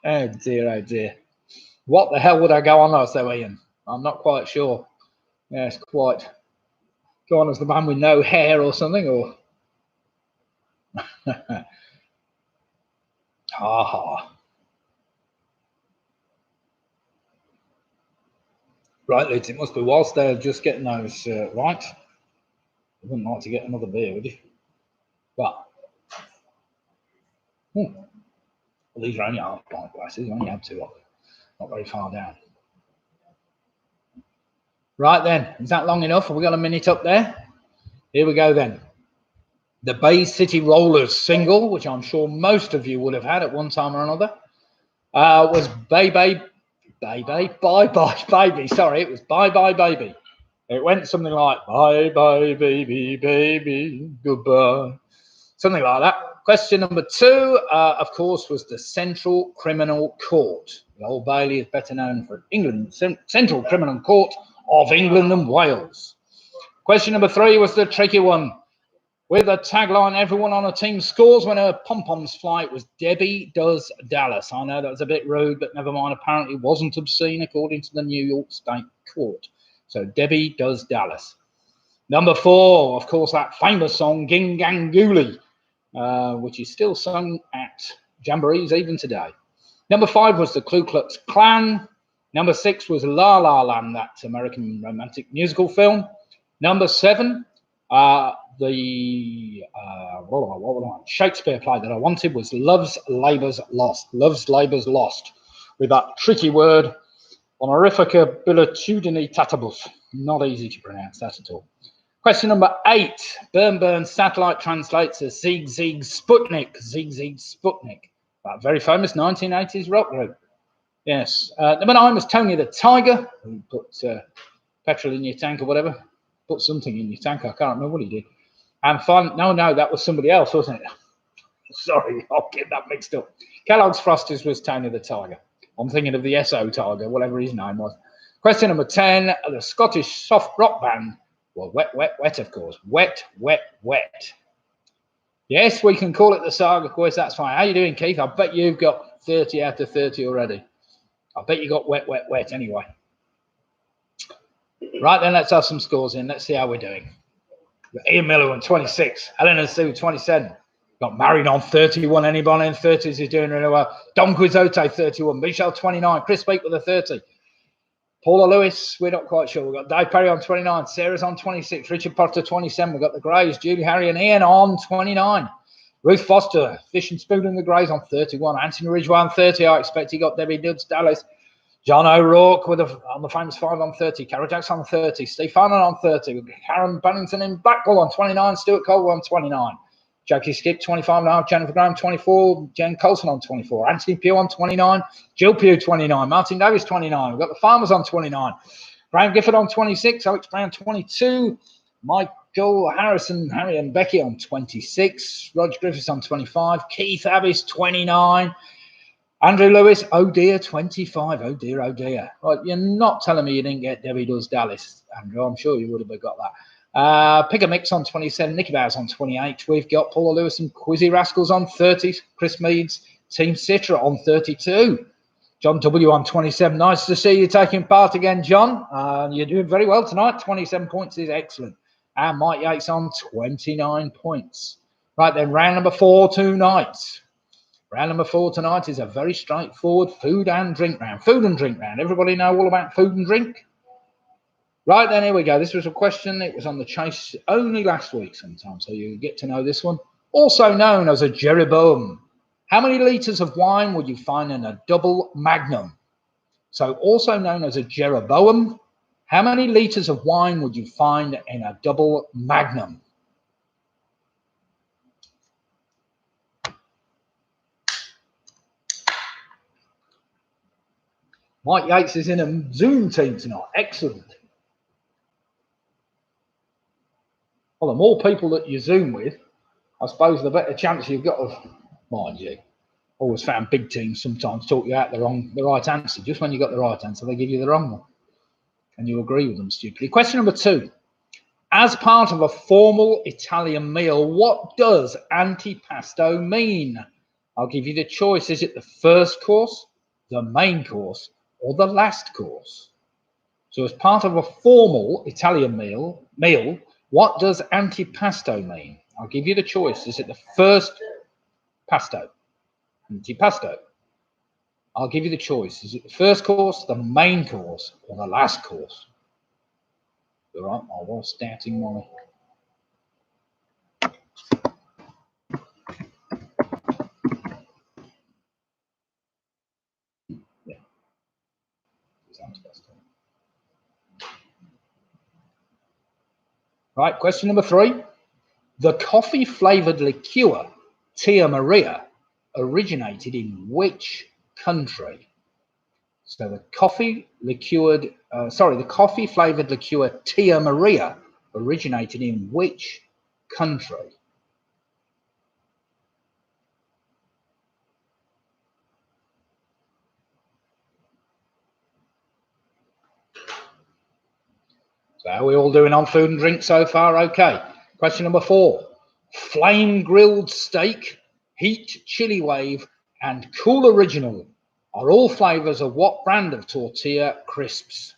[SPEAKER 1] Oh dear, oh dear. What the hell would I go on as though, Ian? I'm not quite sure. Yeah, it's quite. Go on as the man with no hair or something, or. Ha ha. Right, Liz, it must be whilst they're just getting those right. You wouldn't like to get another beer, would you? But. Well, these are only half-pint glasses. I only have 2 of them. Not very far down. Right then, is that long enough? Have we got a minute up there? Here we go then. The Bay City Rollers single, which I'm sure most of you would have had at one time or another, was Bye Bye Baby. Sorry, it was Bye Bye Baby. It went something like Bye Bye Baby, Baby, Goodbye. Something like that. Question number 2, of course, was the Central Criminal Court. The Old Bailey is better known for England, Central Criminal Court of England and Wales. Question number 3 was the tricky one. With a tagline, everyone on a team scores when her pom-poms fly. It was Debbie Does Dallas. I know that was a bit rude, but never mind. Apparently it wasn't obscene according to the New York State Court. So Debbie Does Dallas. Number 4, of course, that famous song, Gingangooli, which is still sung at jamborees even today. Number 5 was the Ku Klux Klan. Number 6 was La La Land, that American romantic musical film. Number 7, Shakespeare play that I wanted was Love's Labour's Lost. Love's Labour's Lost, with that tricky word, honorifica bilitudinitatabus. Not easy to pronounce that at all. Question number 8. Burn satellite translates as Zieg Zieg Sputnik. Zieg Zieg Sputnik. That very famous 1980s rock group. Yes. Number 9 was Tony the Tiger, who put petrol in your tank or whatever. Put something in your tank. I can't remember what he did. And no, that was somebody else, wasn't it? Sorry, I'll get that mixed up. Kellogg's Frosties was Tony the Tiger. I'm thinking of the SO Tiger, whatever his name was. Question number 10. The Scottish soft rock band. Well, Wet, of course. Wet. Yes, we can call it the Saga quiz. That's fine. How you doing, Keith? I bet you've got 30 out of 30 already. I bet you got wet anyway. Right, then let's have some scores in. Let's see how we're doing. Ian Miller on 26. Eleanor Sue, 27. Got Marion on 31. Anybody in 30s is doing really well. Don Quixote, 31. Michelle, 29. Chris Speak with a 30. Paula Lewis, we're not quite sure. We've got Dave Perry on 29. Sarah's on 26. Richard Potter, 27. We've got the Greys. Julie, Harry, and Ian on 29. Ruth Foster, Fish and Spoon and the Greys on 31. Anthony Ridgway on 30. I expect he got Debbie Dudds Dallas. John O'Rourke on the famous 5 on 30. Carol Jackson on 30. Steve Fannon on 30. Karen Bennington in Blackpool on 29. Stuart Cole on 29. Jackie Skip, 25 now. Jennifer Graham, 24. Jen Colson on 24. Anthony Pugh on 29. Jill Pugh, 29. Martin Davis, 29. We've got the Farmers on 29. Graham Gifford on 26. Alex Brown, 22. Michael Harrison, Harry and Becky on 26. Roger Griffiths on 25. Keith Abbis, 29. Andrew Lewis, oh dear, 25. Oh dear. Right, you're not telling me you didn't get Debbie Does Dallas, Andrew. I'm sure you would have got that. Pick a Mix on 27. Nicky Bowers on 28. We've got Paula Lewis and Quizzy Rascals on 30. Chris Meads, Team Citra on 32. John W on 27. Nice to see you taking part again, John. You're doing very well tonight. 27 points is excellent. And Mike Yates on 29 points. Right then, round number 4 tonight. Round number 4 tonight is a very straightforward food and drink round. Food and drink round. Everybody know all about food and drink? Right then, here we go. This was a question. It was on the chase only last week sometime, so you get to know this one. Also known as a Jeroboam. How many litres of wine would you find in a double Magnum? So also known as a Jeroboam. How many litres of wine would you find in a double Magnum? Mike Yates is in a Zoom team tonight. Excellent. Well, the more people that you Zoom with, I suppose the better chance you've got of, mind you. Always found big teams sometimes talk you out the right answer. Just when you got the right answer, they give you the wrong one. And you agree with them stupidly. Question number 2. As part of a formal Italian meal, what does antipasto mean? I'll give you the choice. Is it the first course, the main course, or the last course? So as part of a formal Italian meal, what does antipasto mean? I'll give you the choice. Is it the first pasto? Antipasto. I'll give you the choice. Is it the first course, the main course, or the last course? All right, I was starting my... Yeah. Right, question number 3. The coffee-flavoured liqueur, Tia Maria, originated in which country? So the coffee-flavoured liqueur, Tia Maria, originated in which country? So how are we all doing on food and drink so far? Okay. Question number 4. Flame grilled steak, heat chili wave, and cool original are all flavours of what brand of tortilla crisps?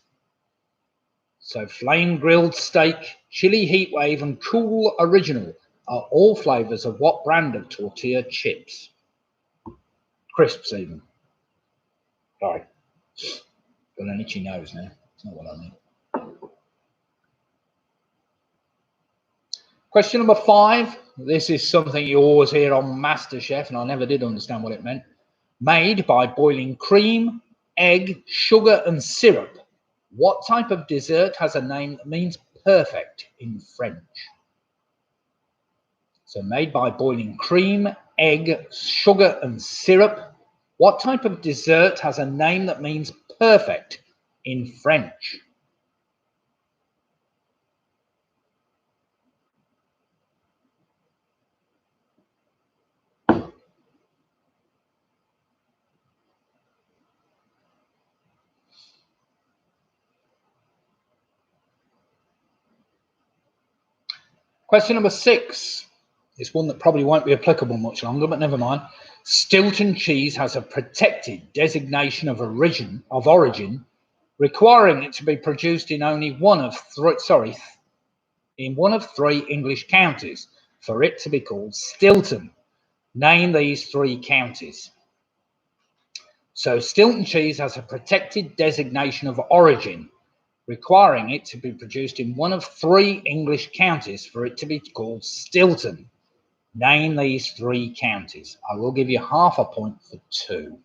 [SPEAKER 1] So flame grilled steak, chili heat wave, and cool original are all flavours of what brand of tortilla chips? Crisps even. Sorry. Got an itchy nose now. It's not what I mean. Question number 5. This is something you always hear on MasterChef, and I never did understand what it meant. Made by boiling cream, egg, sugar, and syrup. What type of dessert has a name that means perfect in French? So made by boiling cream, egg, sugar, and syrup. What type of dessert has a name that means perfect in French? Question number 6. It's one that probably won't be applicable much longer, but never mind. Stilton cheese has a protected designation of origin, requiring it to be produced in only one of three English counties for it to be called Stilton. Name these 3 counties. So Stilton cheese has a protected designation of origin, requiring it to be produced in one of 3 English counties for it to be called Stilton. Name these 3 counties. I will give you half a point for 2.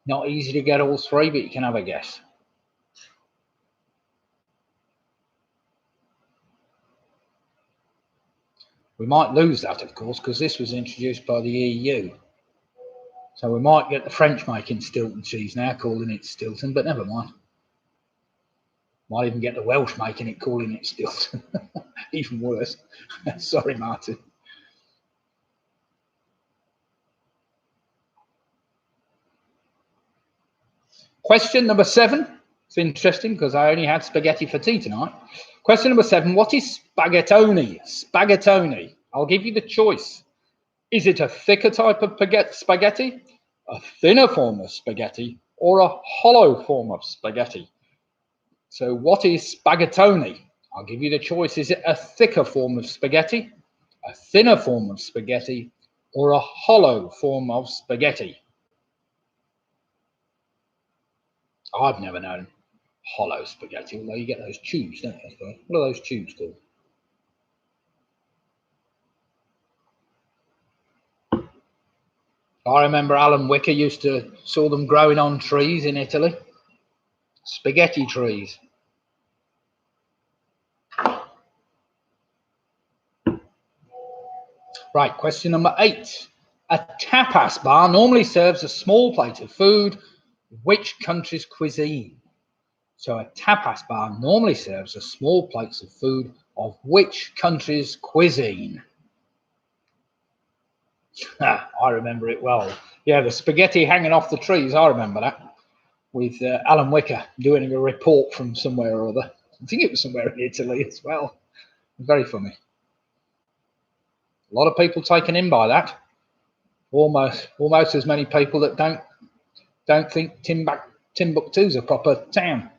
[SPEAKER 1] Not easy to get all 3, but you can have a guess. We might lose that, of course, because this was introduced by the EU. So we might get the French making Stilton cheese now, calling it Stilton, but never mind. Might even get the Welsh making it, calling it Stilton. Even worse. Sorry, Martin. Question number 7. It's interesting because I only had spaghetti for tea tonight. Question number 7. What is spaghettoni? Spaghettoni. I'll give you the choice. Is it a thicker type of spaghetti, a thinner form of spaghetti, or a hollow form of spaghetti? So what is spaghettoni? I'll give you the choice. Is it a thicker form of spaghetti, a thinner form of spaghetti, or a hollow form of spaghetti? I've never known hollow spaghetti, although you get those tubes, don't you? What are those tubes called? I remember Alan Wicker used to saw them growing on trees in Italy. Spaghetti trees. Right, question number 8. A tapas bar normally serves a small plate of food. Which country's cuisine? So a tapas bar normally serves a small plates of food of which country's cuisine? I remember it well. Yeah, the spaghetti hanging off the trees. I remember that with Alan Wicker doing a report from somewhere or other. I think it was somewhere in Italy as well. Very funny. A lot of people taken in by that. Almost as many people that don't think Timbuktu's a proper town.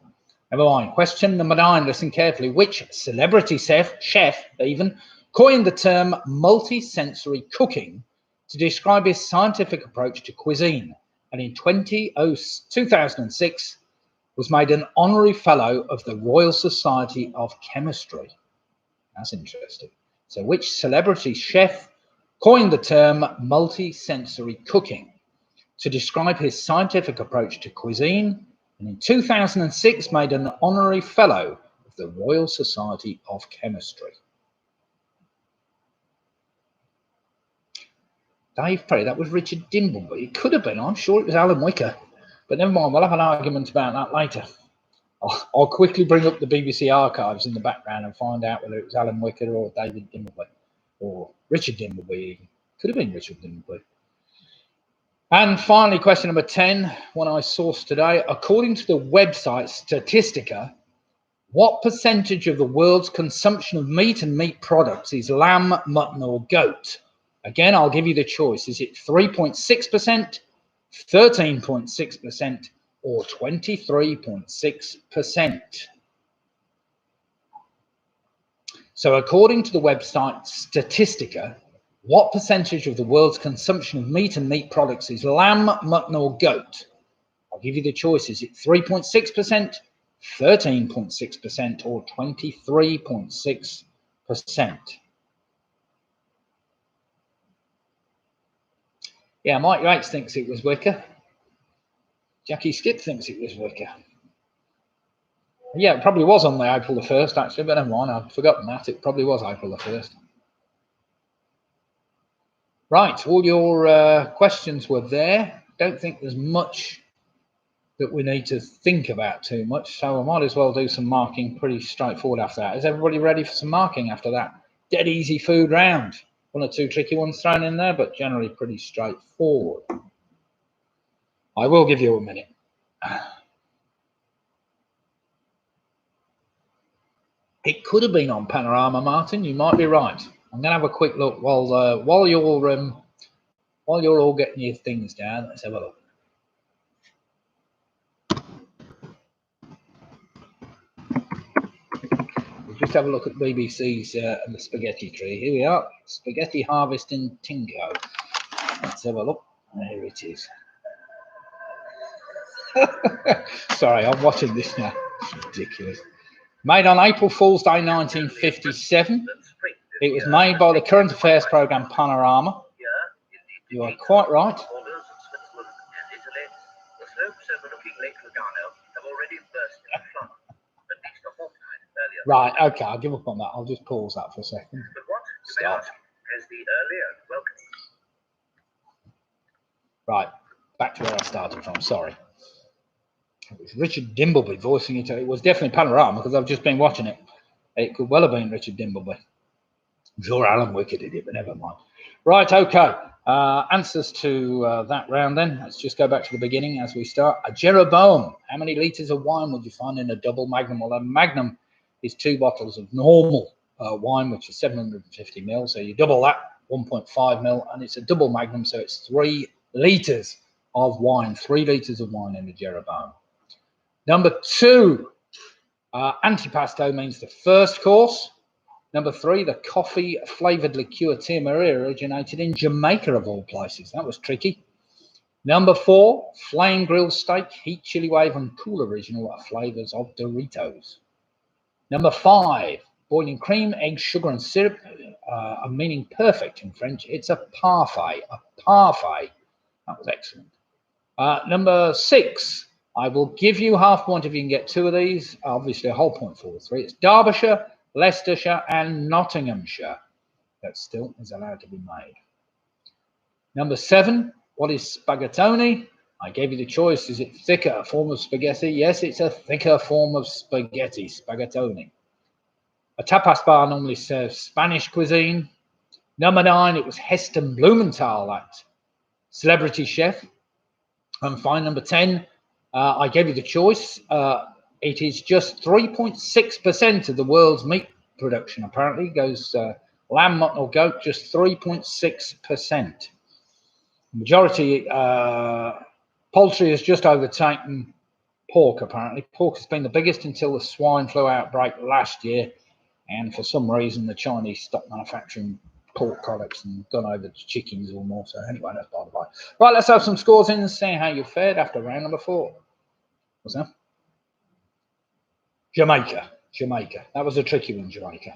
[SPEAKER 1] Never mind. Question number 9. Listen carefully. Which celebrity chef even coined the term multi-sensory cooking to describe his scientific approach to cuisine, and in 2006 was made an honorary fellow of the Royal Society of Chemistry? That's interesting. So which celebrity chef coined the term multi-sensory cooking to describe his scientific approach to cuisine, and in 2006 made an honorary fellow of the Royal Society of Chemistry? Dave Perry, that was Richard Dimbleby. It could have been, I'm sure it was Alan Wicker, but never mind, we'll have an argument about that later. I'll quickly bring up the BBC archives in the background and find out whether it was Alan Wicker or David Dimbleby, or Richard Dimbleby. Could have been Richard Dimbleby. And finally, question number 10, one I sourced today. According to the website Statistica, what percentage of the world's consumption of meat and meat products is lamb, mutton, or goat? Again, I'll give you the choice. Is it 3.6%, 13.6%, or 23.6%? So according to the website Statistica, what percentage of the world's consumption of meat and meat products is lamb, mutton, or goat? I'll give you the choice. Is it 3.6%, 13.6%, or 23.6%? Yeah, Mike Yates thinks it was Wicker. Jackie Skip thinks it was Wicker. Yeah, it probably was on the April the 1st, actually, but never mind. I'd forgotten that. It probably was April the 1st. Right, all your questions were there. Don't think there's much that we need to think about too much, so I might as well do some marking pretty straightforward after that. Is everybody ready for some marking after that? Dead easy food round. One or two tricky ones thrown in there, but generally pretty straightforward. I will give you a minute. It could have been on Panorama, Martin. You might be right. I'm going to have a quick look while you're all getting your things down. Let's have a look. We'll just have a look at BBC's and the spaghetti tree. Here we are, spaghetti harvest in Tingo. Let's have a look. There it is. Sorry, I'm watching this now. It's ridiculous. Made on April Fool's Day 1957. It was made by the current affairs programme Panorama. You are quite right. Right, okay, I'll give up on that. I'll just pause that for a second. Stop. Right, back to where I started from, sorry. It was Richard Dimbleby voicing it. It was definitely Panorama because I've just been watching it. It could well have been Richard Dimbleby. I'm sure Alan Wicker did it, but never mind. Right, okay. Answers to that round then. Let's just go back to the beginning as we start. A Jeroboam. How many litres of wine would you find in a double Magnum? Well, a Magnum is 2 bottles of normal wine, which is 750 ml. So you double that, 1.5 ml, and it's a double Magnum, so it's 3 litres of wine. 3 litres of wine in a Jeroboam. Number 2, Antipasto means the first course. Number 3, the coffee-flavoured liqueur Tia Maria originated in Jamaica, of all places. That was tricky. Number 4, flame grilled steak, heat chili wave, and cool original flavours of Doritos. Number 5, boiling cream, egg, sugar, and syrup, meaning perfect in French. It's a parfait. A parfait. That was excellent. Number 6, I will give you half point if you can get 2 of these. Obviously, a whole point for all 3. It's Derbyshire, Leicestershire, and Nottinghamshire that still is allowed to be made. Number 7, what is spaghettoni? I gave you the choice. Is it thicker form of spaghetti? Yes, it's a thicker form of spaghetti, spaghettoni. A tapas bar normally serves Spanish cuisine. Number 9, it was Heston Blumenthal, that celebrity chef. And fine, number 10, I gave you the choice. It is just 3.6% of the world's meat production, apparently. It goes lamb, mutton, or goat, just 3.6%. Majority poultry has just overtaken pork, apparently. Pork has been the biggest until the swine flu outbreak last year, and for some reason the Chinese stopped manufacturing pork products and gone over to chickens or more. So anyway, that's by the by. Right, let's have some scores in and see how you fared after round number 4. What's that? Jamaica. That was a tricky one, Jamaica.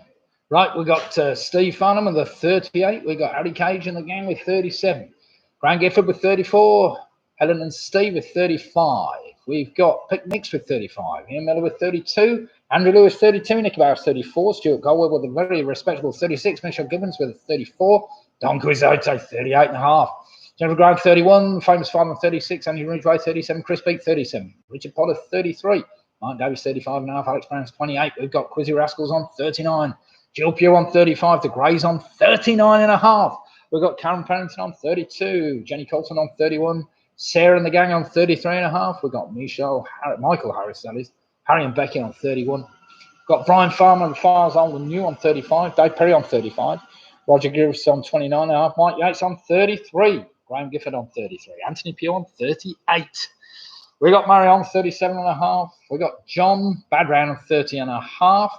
[SPEAKER 1] Right, we got Steve Farnham with the 38. We got Harry Cage and the gang with 37. Grant Gifford with 34. Helen and Steve with 35. We've got Pick Mix with 35. Ian Miller with 32. Andrew Lewis 32. Nick Barrow 34. Stuart Goldwell with a very respectable 36. Michelle Gibbons with a 34. Don Quixote 38.5. Jennifer Grant 31. Famous Farmer 36. Andy Ridgway 37. Chris Beak 37. Richard Potter 33. Mark Davis 35.5. Alex Brown's 28. We've got Quizzy Rascals on 39. Jill Pugh on 35. The Greys on 39.5. We've got Karen Parrington on 32. Jenny Colton on 31. Sarah and the gang on 33.5. We've got Michael Harris, that is. Harry and Becky on 31. Got Brian Farmer and Files Old and New on 35. Dave Perry on 35. Roger Gibbs on 29.5. Mike Yates on 33. Graham Gifford on 33. Anthony Pugh on 38. We got Murray on 37.5. We got John Badrown on 30.5.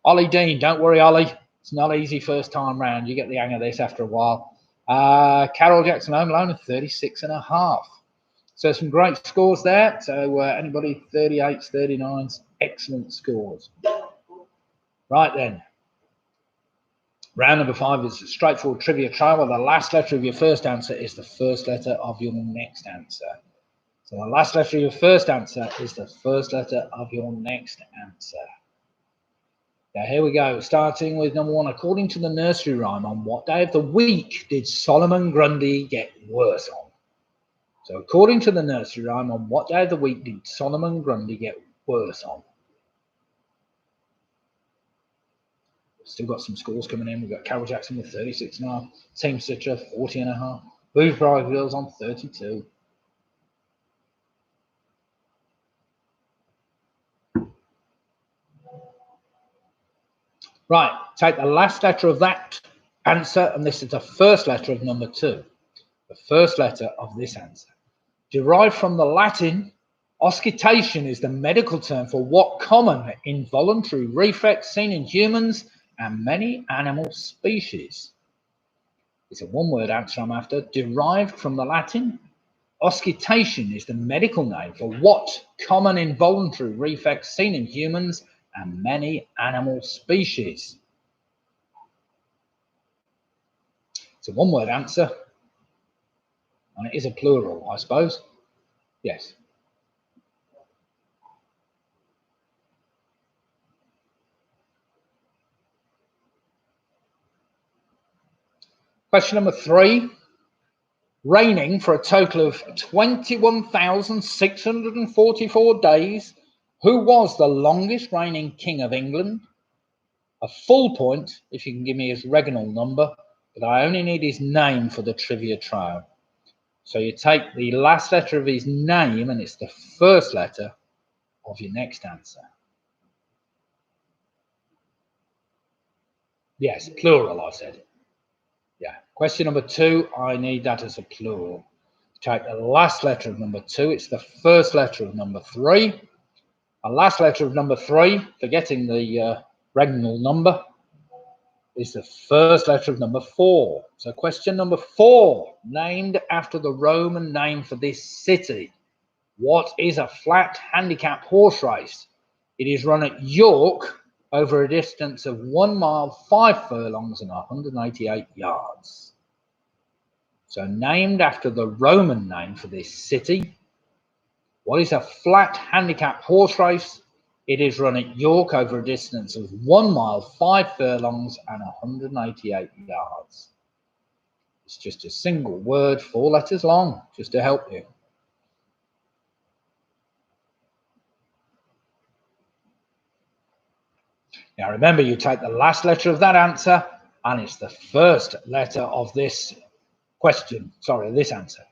[SPEAKER 1] Ollie Dean, don't worry, Ollie. It's not easy first time round. You get the hang of this after a while. Carol Jackson Home Alone at 36.5. So some great scores there. So anybody 38s, 39s, excellent scores. Right then. Round number 5 is a straightforward trivia trial. The last letter of your first answer is the first letter of your next answer. So the last letter of your first answer is the first letter of your next answer. Now here we go, starting with number 1. According to the nursery rhyme, on what day of the week did Solomon Grundy get worse on? So according to the nursery rhyme, on what day of the week did Solomon Grundy get worse on? Still got some scores coming in. We've got Carol Jackson with 36.5, Team Stitcher 40.5, Boothbridge Girls on 32. Right, take the last letter of that answer, and this is the first letter of number 2. The first letter of this answer. Derived from the Latin, auscultation is the medical term for what common involuntary reflex seen in humans and many animal species. It's a one-word answer I'm after. Derived from the Latin, auscultation is the medical name for what common involuntary reflex seen in humans and many animal species. It's a one-word answer, and it is a plural, I suppose. Yes. Question number 3. Reigning for a total of 21,644 days, who was the longest reigning king of England? A full point if you can give me his regnal number, but I only need his name for the trivia trial. So you take the last letter of his name, and it's the first letter of your next answer. Yes, plural, I said. Yeah. Question number 2, I need that as a plural. Take the last letter of number 2, it's the first letter of number 3. The last letter of number 3, forgetting the regnal number, is the first letter of number 4. So question number 4, named after the Roman name for this city. What is a flat handicap horse race? It is run at York over a distance of 1 mile, 5 furlongs and 188 yards. So named after the Roman name for this city. What is a flat handicap horse race? It is run at York over a distance of 1 mile, 5 furlongs and 188 yards. It's just a single word, 4 letters long, just to help you. Now remember, you take the last letter of that answer, and it's the first letter of this question, this answer.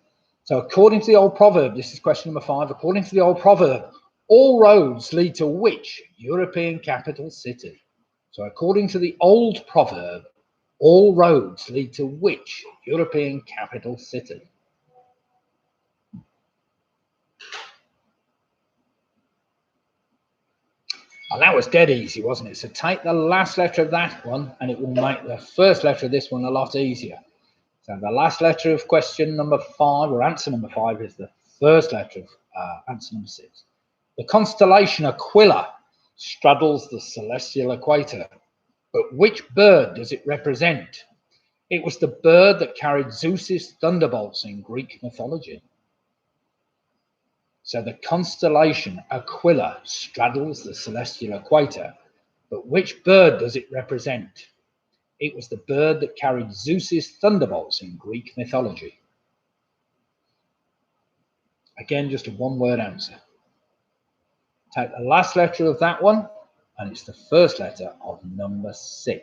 [SPEAKER 1] So according to the old proverb, this is question number 5, according to the old proverb, all roads lead to which European capital city? So according to the old proverb, all roads lead to which European capital city? And that was dead easy, wasn't it? So take the last letter of that one, and it will make the first letter of this one a lot easier. So the last letter of question number 5, or answer number 5, is the first letter of answer number 6. The constellation Aquila straddles the celestial equator, but which bird does it represent? It was the bird that carried Zeus's thunderbolts in Greek mythology. So the constellation Aquila straddles the celestial equator, but which bird does it represent? It was the bird that carried Zeus's thunderbolts in Greek mythology. Again, just a one-word answer. Take the last letter of that one, and it's the first letter of number 7.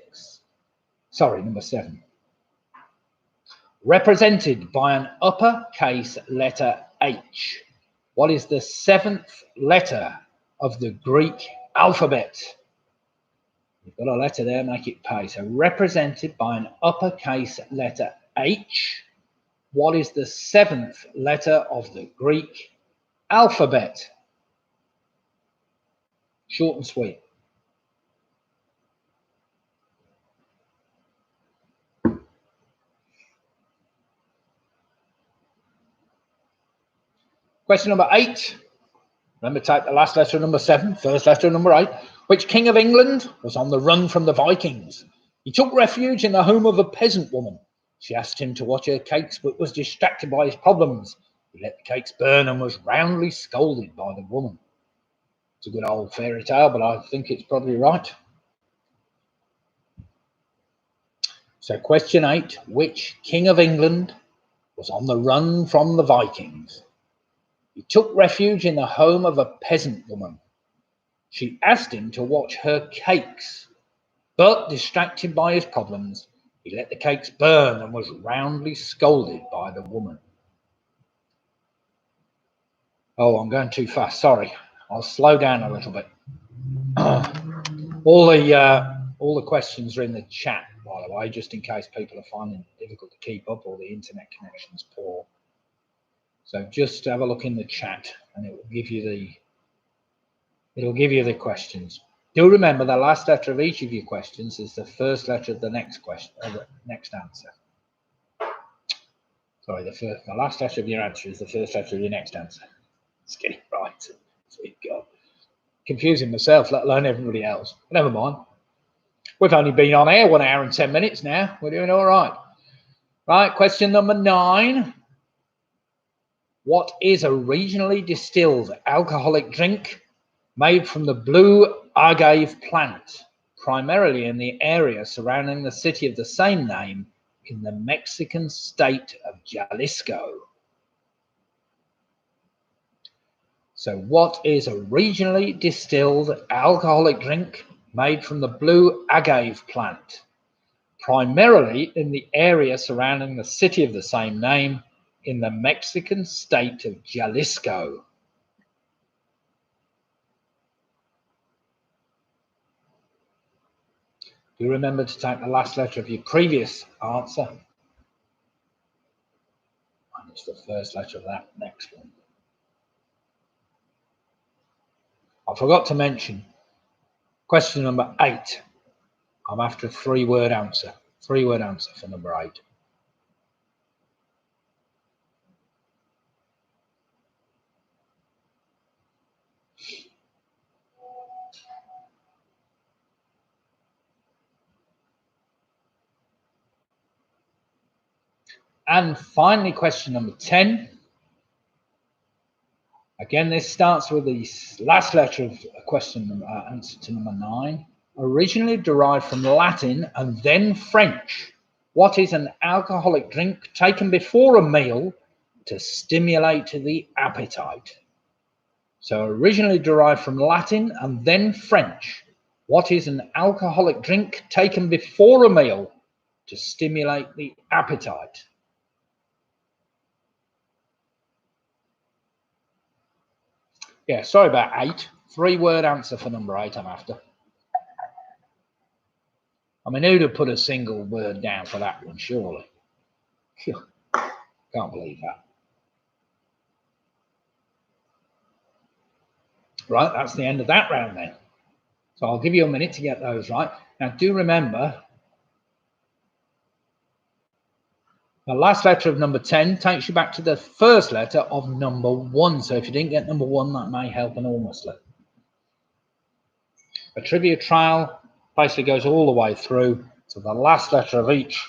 [SPEAKER 1] Represented by an uppercase letter H. What is the 7th letter of the Greek alphabet? You've got a letter there, make it pay. So represented by an uppercase letter H. What is the 7th letter of the Greek alphabet? Short and sweet. Question number 8. Remember, take the last letter of number 7, first letter of number 8. Which king of England was on the run from the Vikings? He took refuge in the home of a peasant woman. She asked him to watch her cakes, but was distracted by his problems. He let the cakes burn and was roundly scolded by the woman. It's a good old fairy tale, but I think it's probably right. So question 8, which king of England was on the run from the Vikings? He took refuge in the home of a peasant woman. She asked him to watch her cakes, but distracted by his problems, he let the cakes burn and was roundly scolded by the woman. Oh, I'm going too fast. Sorry. I'll slow down a little bit. All the questions are in the chat, by the way, just in case people are finding it difficult to keep up or the internet connection's poor. So just have a look in the chat, and it will give you the questions. Do remember the last letter of each of your questions is the first letter of the next question, next answer. Sorry, the last letter of your answer is the first letter of your next answer. Let's get it right. God. Confusing myself, let alone everybody else. But never mind. We've only been on air 1 hour and 10 minutes now. We're doing all right. Right, question number 9. What is a regionally distilled alcoholic drink made from the blue agave plant, primarily in the area surrounding the city of the same name in the Mexican state of Jalisco? So what is a regionally distilled alcoholic drink made from the blue agave plant, primarily in the area surrounding the city of the same name in the Mexican state of Jalisco? Do remember to take the last letter of your previous answer. And it's the first letter of that next one. I forgot to mention, question number 8. I'm after a 3-word answer. 3-word answer for number 8. And finally, question number 10. Again, this starts with the last letter of question answer to number 9. Originally derived from Latin and then French, what is an alcoholic drink taken before a meal to stimulate the appetite? So originally derived from Latin and then French, what is an alcoholic drink taken before a meal to stimulate the appetite? Yeah, sorry about 8. 3-word answer for number 8 I'm after. I mean, who'd have put a single word down for that one, surely? Can't believe that. Right, that's the end of that round then. So I'll give you a minute to get those right. Now, do remember, the last letter of number 10 takes you back to the first letter of number 1. So if you didn't get number 1, that may help enormously. A trivia trail basically goes all the way through. So the last letter of each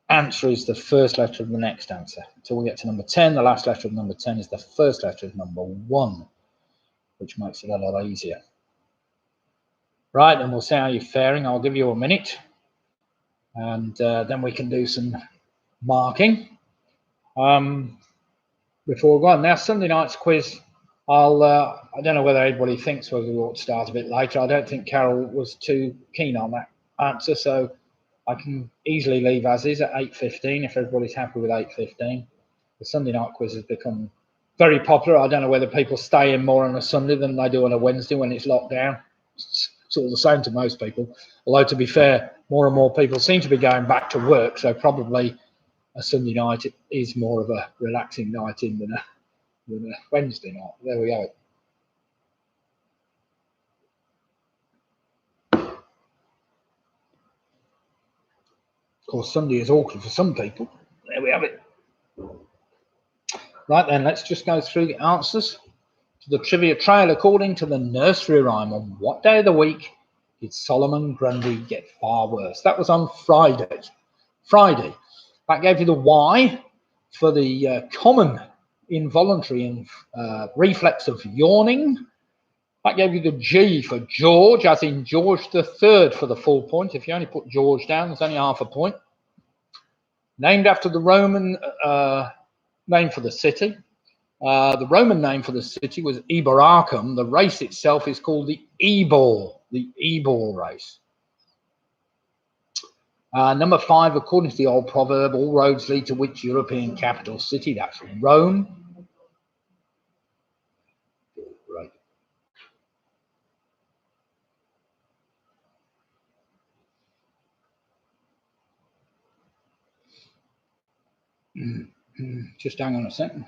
[SPEAKER 1] answer is the first letter of the next answer. Until we get to number 10, the last letter of number 10 is the first letter of number 1, which makes it a lot easier. Right, and we'll see how you're faring. I'll give you a minute, and then we can do some marking. Before we go on, now Sunday night's quiz, I don't know whether anybody thinks whether we ought to start a bit later. I don't think Carol was too keen on that answer, so I can easily leave as is at 8:15 if everybody's happy with 8:15. The Sunday night quiz has become very popular. I don't know whether people stay in more on a Sunday than they do on a Wednesday when it's locked down. It's sort of the same to most people. Although, to be fair, more and more people seem to be going back to work, so probably a Sunday night is more of a relaxing night in than a Wednesday night. There we go. Of course, Sunday is awkward for some people. There we have it. Right then, let's just go through the answers to the trivia trail according to the nursery rhyme. On what day of the week Did Solomon Grundy get far worse? That was on Friday. That gave you the Y for the common involuntary reflex of yawning. That gave you the G for George, as in George III for the full point. If you only put George down, there's only half a point. Named after the Roman name for the city. The Roman name for the city was Eboracum. The race itself is called the Ebor race. Number 5, according to the old proverb, all roads lead to which European capital city? That's Rome. Right. Just hang on a second.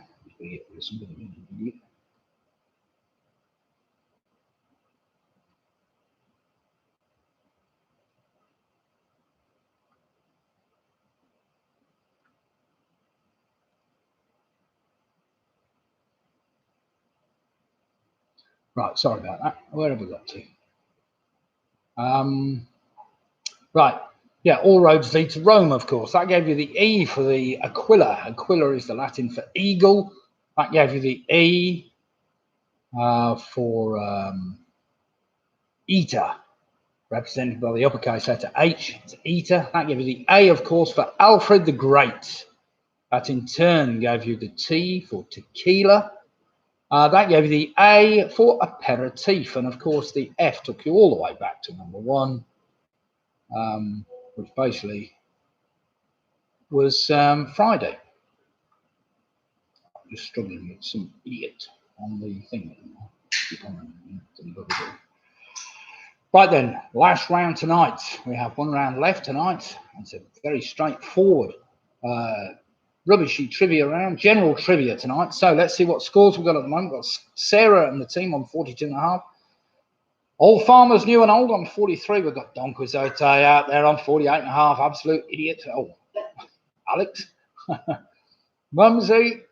[SPEAKER 1] Right, sorry about that. Where have we got to? Right, yeah, all roads lead to Rome, of course. That gave you the E for the Aquila. Aquila is the Latin for eagle. That gave you the E for Eta, represented by the uppercase letter H. It's Eta. That gave you the A, of course, for Alfred the Great. That in turn gave you the T for tequila. That gave you the A for aperitif. And, of course, the F took you all the way back to number 1. Which basically was Friday. I'm just struggling with some idiot on the thing. Right then, last round tonight. We have 1 round left tonight. It's a very straightforward, rubbishy trivia round, general trivia tonight. So let's see what scores we've got at the moment. We've got Sarah and the team on 42.5. Old Farmers New and Old on 43. We've got Don Quixote out there on 48.5. Absolute idiot. Oh, Alex. Mumsy.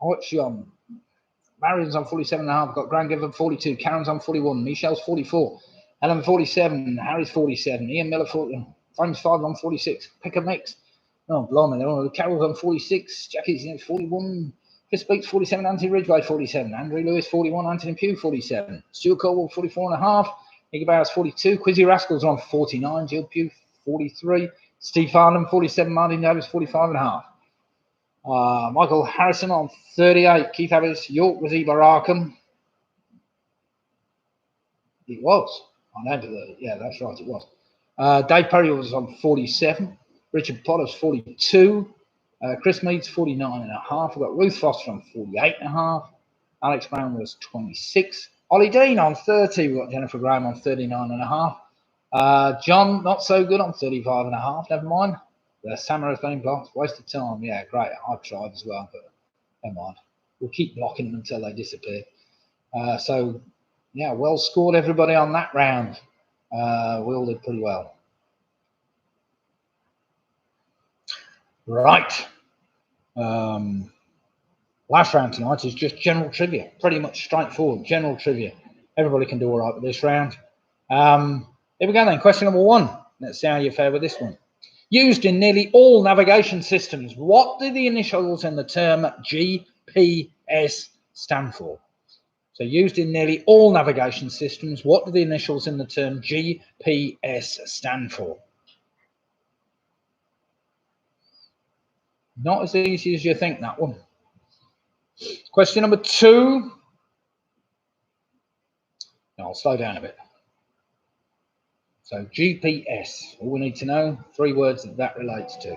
[SPEAKER 1] What's she on? Marion's on 47.5. We've got Grand Given 42. Karen's on 41. Michelle's 44. Ellen 47. Harry's 47. Ian Miller 40. Frames 5 on 46. Pick a mix. Oh, blimey. Carol's on 46. Jackie's 41. Chris Beats 47, Anthony Ridgway 47, Andrew Lewis 41, Anthony Pugh 47, Stuart Colwell 44.5, Nicky Bowers 42, Quizzy Rascals on 49, Jill Pugh 43, Steve Farnham 47, Martin Davis 45.5, Michael Harrison on 38, Keith Abbas, York was Eboracum. It was. Yeah, that's right, it was. Dave Perry was on 47, Richard Potter's 42. Chris Meads 49.5. We've got Ruth Foster on 48.5. Alex Brown was 26. Ollie Dean on 30. We've got Jennifer Graham on 39.5. John, not so good, on 35.5. Never mind. The Samara's been blocked. Waste of time. Yeah, great. I've tried as well, but never mind. We'll keep blocking them until they disappear. So, yeah, well scored everybody on that round. We all did pretty well. Right. Last round tonight is just general trivia. Pretty much straightforward, general trivia. Everybody can do all right with this round. Here we go then. Question number 1. Let's see how you fare with this one. Used in nearly all navigation systems, what do the initials in the term GPS stand for? So used in nearly all navigation systems, what do the initials in the term GPS stand for? Not as easy as you think, that one. Question number 2. I'll slow down a bit. So GPS, all we need to know, 3 words that relates to.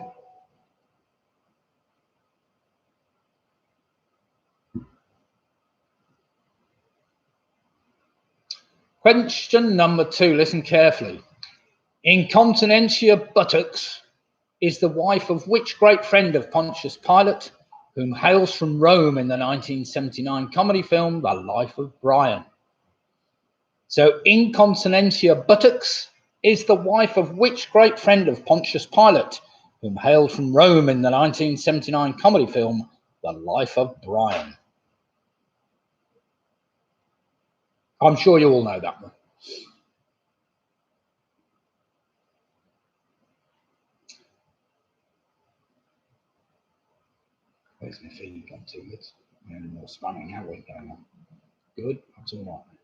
[SPEAKER 1] Question number 2, listen carefully. Incontinentia buttocks is the wife of which great friend of Pontius Pilate, whom hails from Rome in the 1979 comedy film The Life of Brian? So Incontinentia buttocks is the wife of which great friend of Pontius Pilate, whom hailed from Rome in the 1979 comedy film The Life of Brian? I'm sure you all know that one. Where's my feed gone to? It's no more spamming, have we, going on? Good, that's all right.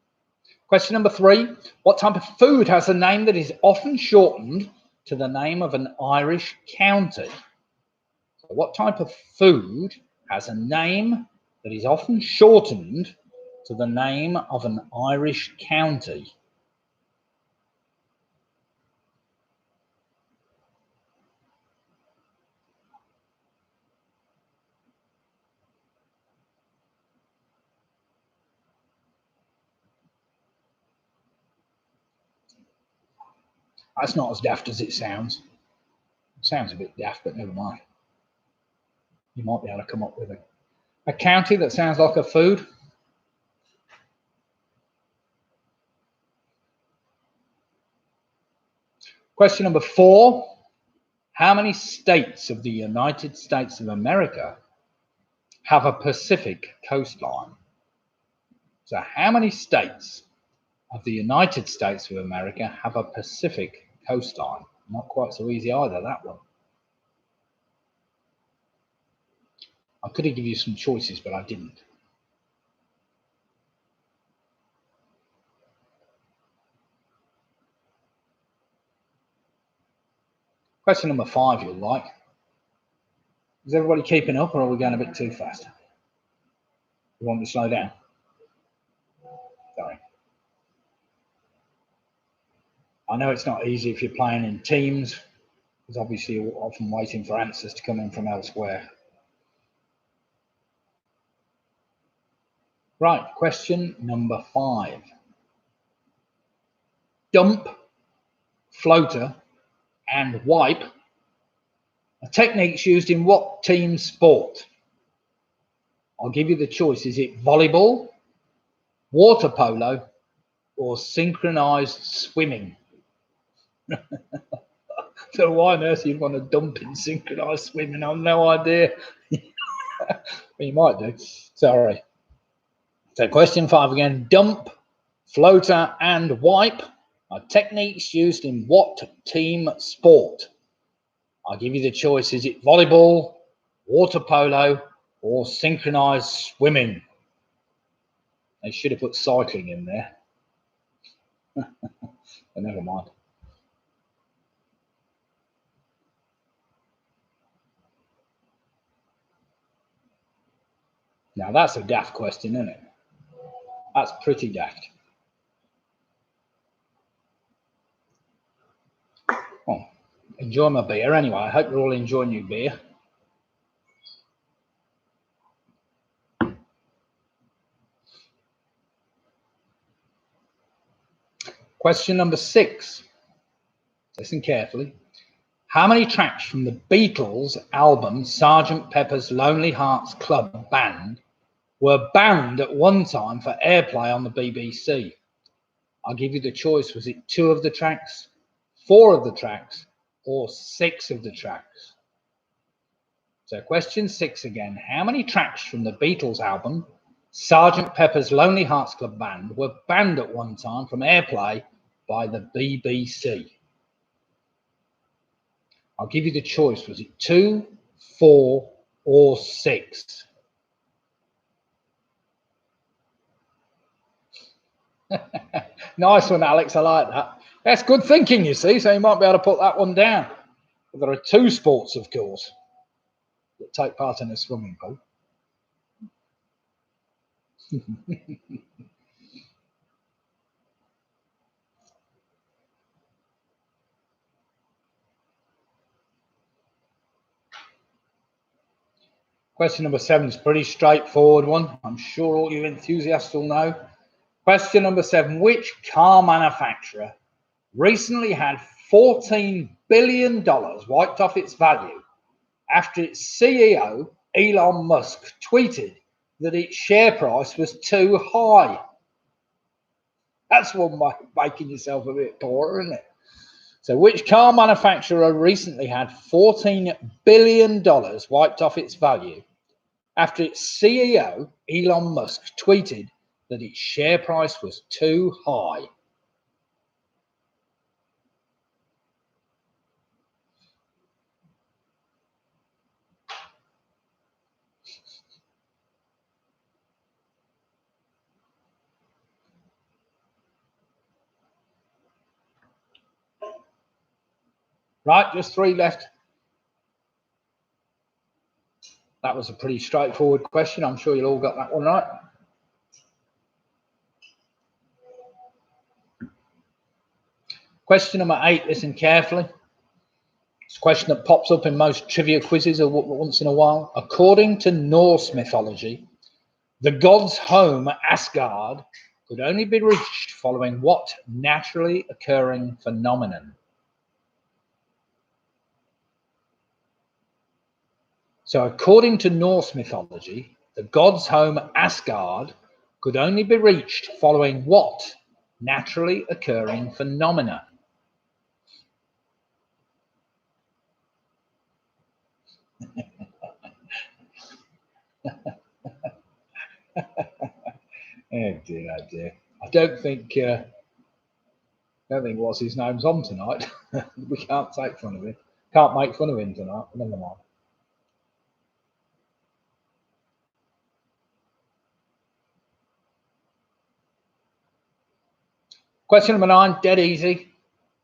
[SPEAKER 1] Question number 3. What type of food has a name that is often shortened to the name of an Irish county? So what type of food has a name that is often shortened to the name of an Irish county? That's not as daft as it sounds. It sounds a bit daft, but never mind. You might be able to come up with a county that sounds like a food. Question number 4. How many states of the United States of America have a Pacific coastline? So how many states of the United States of America have a Pacific coastline? Not quite so easy either, that one. I could have given you some choices, but I didn't. Question number 5 you'll like. Is everybody keeping up, or are we going a bit too fast? You want me to slow down? Sorry. I know it's not easy if you're playing in teams, because obviously you're often waiting for answers to come in from elsewhere. Right, question number 5. Dump, floater, and wipe are techniques used in what team sport? I'll give you the choice. Is it volleyball, water polo, or synchronized swimming? So why on earth you'd want to dump in synchronized swimming? I've no idea. Well, you might do. Sorry. So question 5 again. Dump, floater, and wipe are techniques used in what team sport? I'll give you the choice. Is it volleyball, water polo, or synchronized swimming? They should have put cycling in there. But never mind. Now that's a daft question, isn't it? That's pretty daft. Oh, enjoy my beer anyway. I hope you're all enjoying your beer. Question number 6. Listen carefully. How many tracks from the Beatles album Sgt. Pepper's Lonely Hearts Club Band were banned at one time for airplay on the BBC? I'll give you the choice. Was it 2 of the tracks, 4 of the tracks, or 6 of the tracks? So question 6 again. How many tracks from the Beatles album Sgt. Pepper's Lonely Hearts Club Band were banned at one time from airplay by the BBC? I'll give you the choice. Was it 2, 4, or 6? Nice one, Alex. I like that. That's good thinking, you see, so you might be able to put that one down. But there are 2 sports, of course, that take part in a swimming pool. Question number 7 is a pretty straightforward one. I'm sure all you enthusiasts will know. Question number 7. Which car manufacturer recently had $14 billion wiped off its value after its CEO, Elon Musk, tweeted that its share price was too high? That's one making yourself a bit poorer, isn't it? So which car manufacturer recently had $14 billion wiped off its value after its CEO, Elon Musk, tweeted that its share price was too high? Right, just 3 left. That was a pretty straightforward question. I'm sure you all got that one right. Question number 8, listen carefully. It's a question that pops up in most trivia quizzes once in a while. According to Norse mythology, the god's home, Asgard, could only be reached following what naturally occurring phenomenon? So according to Norse mythology, the god's home, Asgard, could only be reached following what naturally occurring phenomena? Oh dear, oh dear. I don't think what's his name's on tonight. We can't take fun of him. Can't make fun of him tonight. Never mind. Question number 9, dead easy.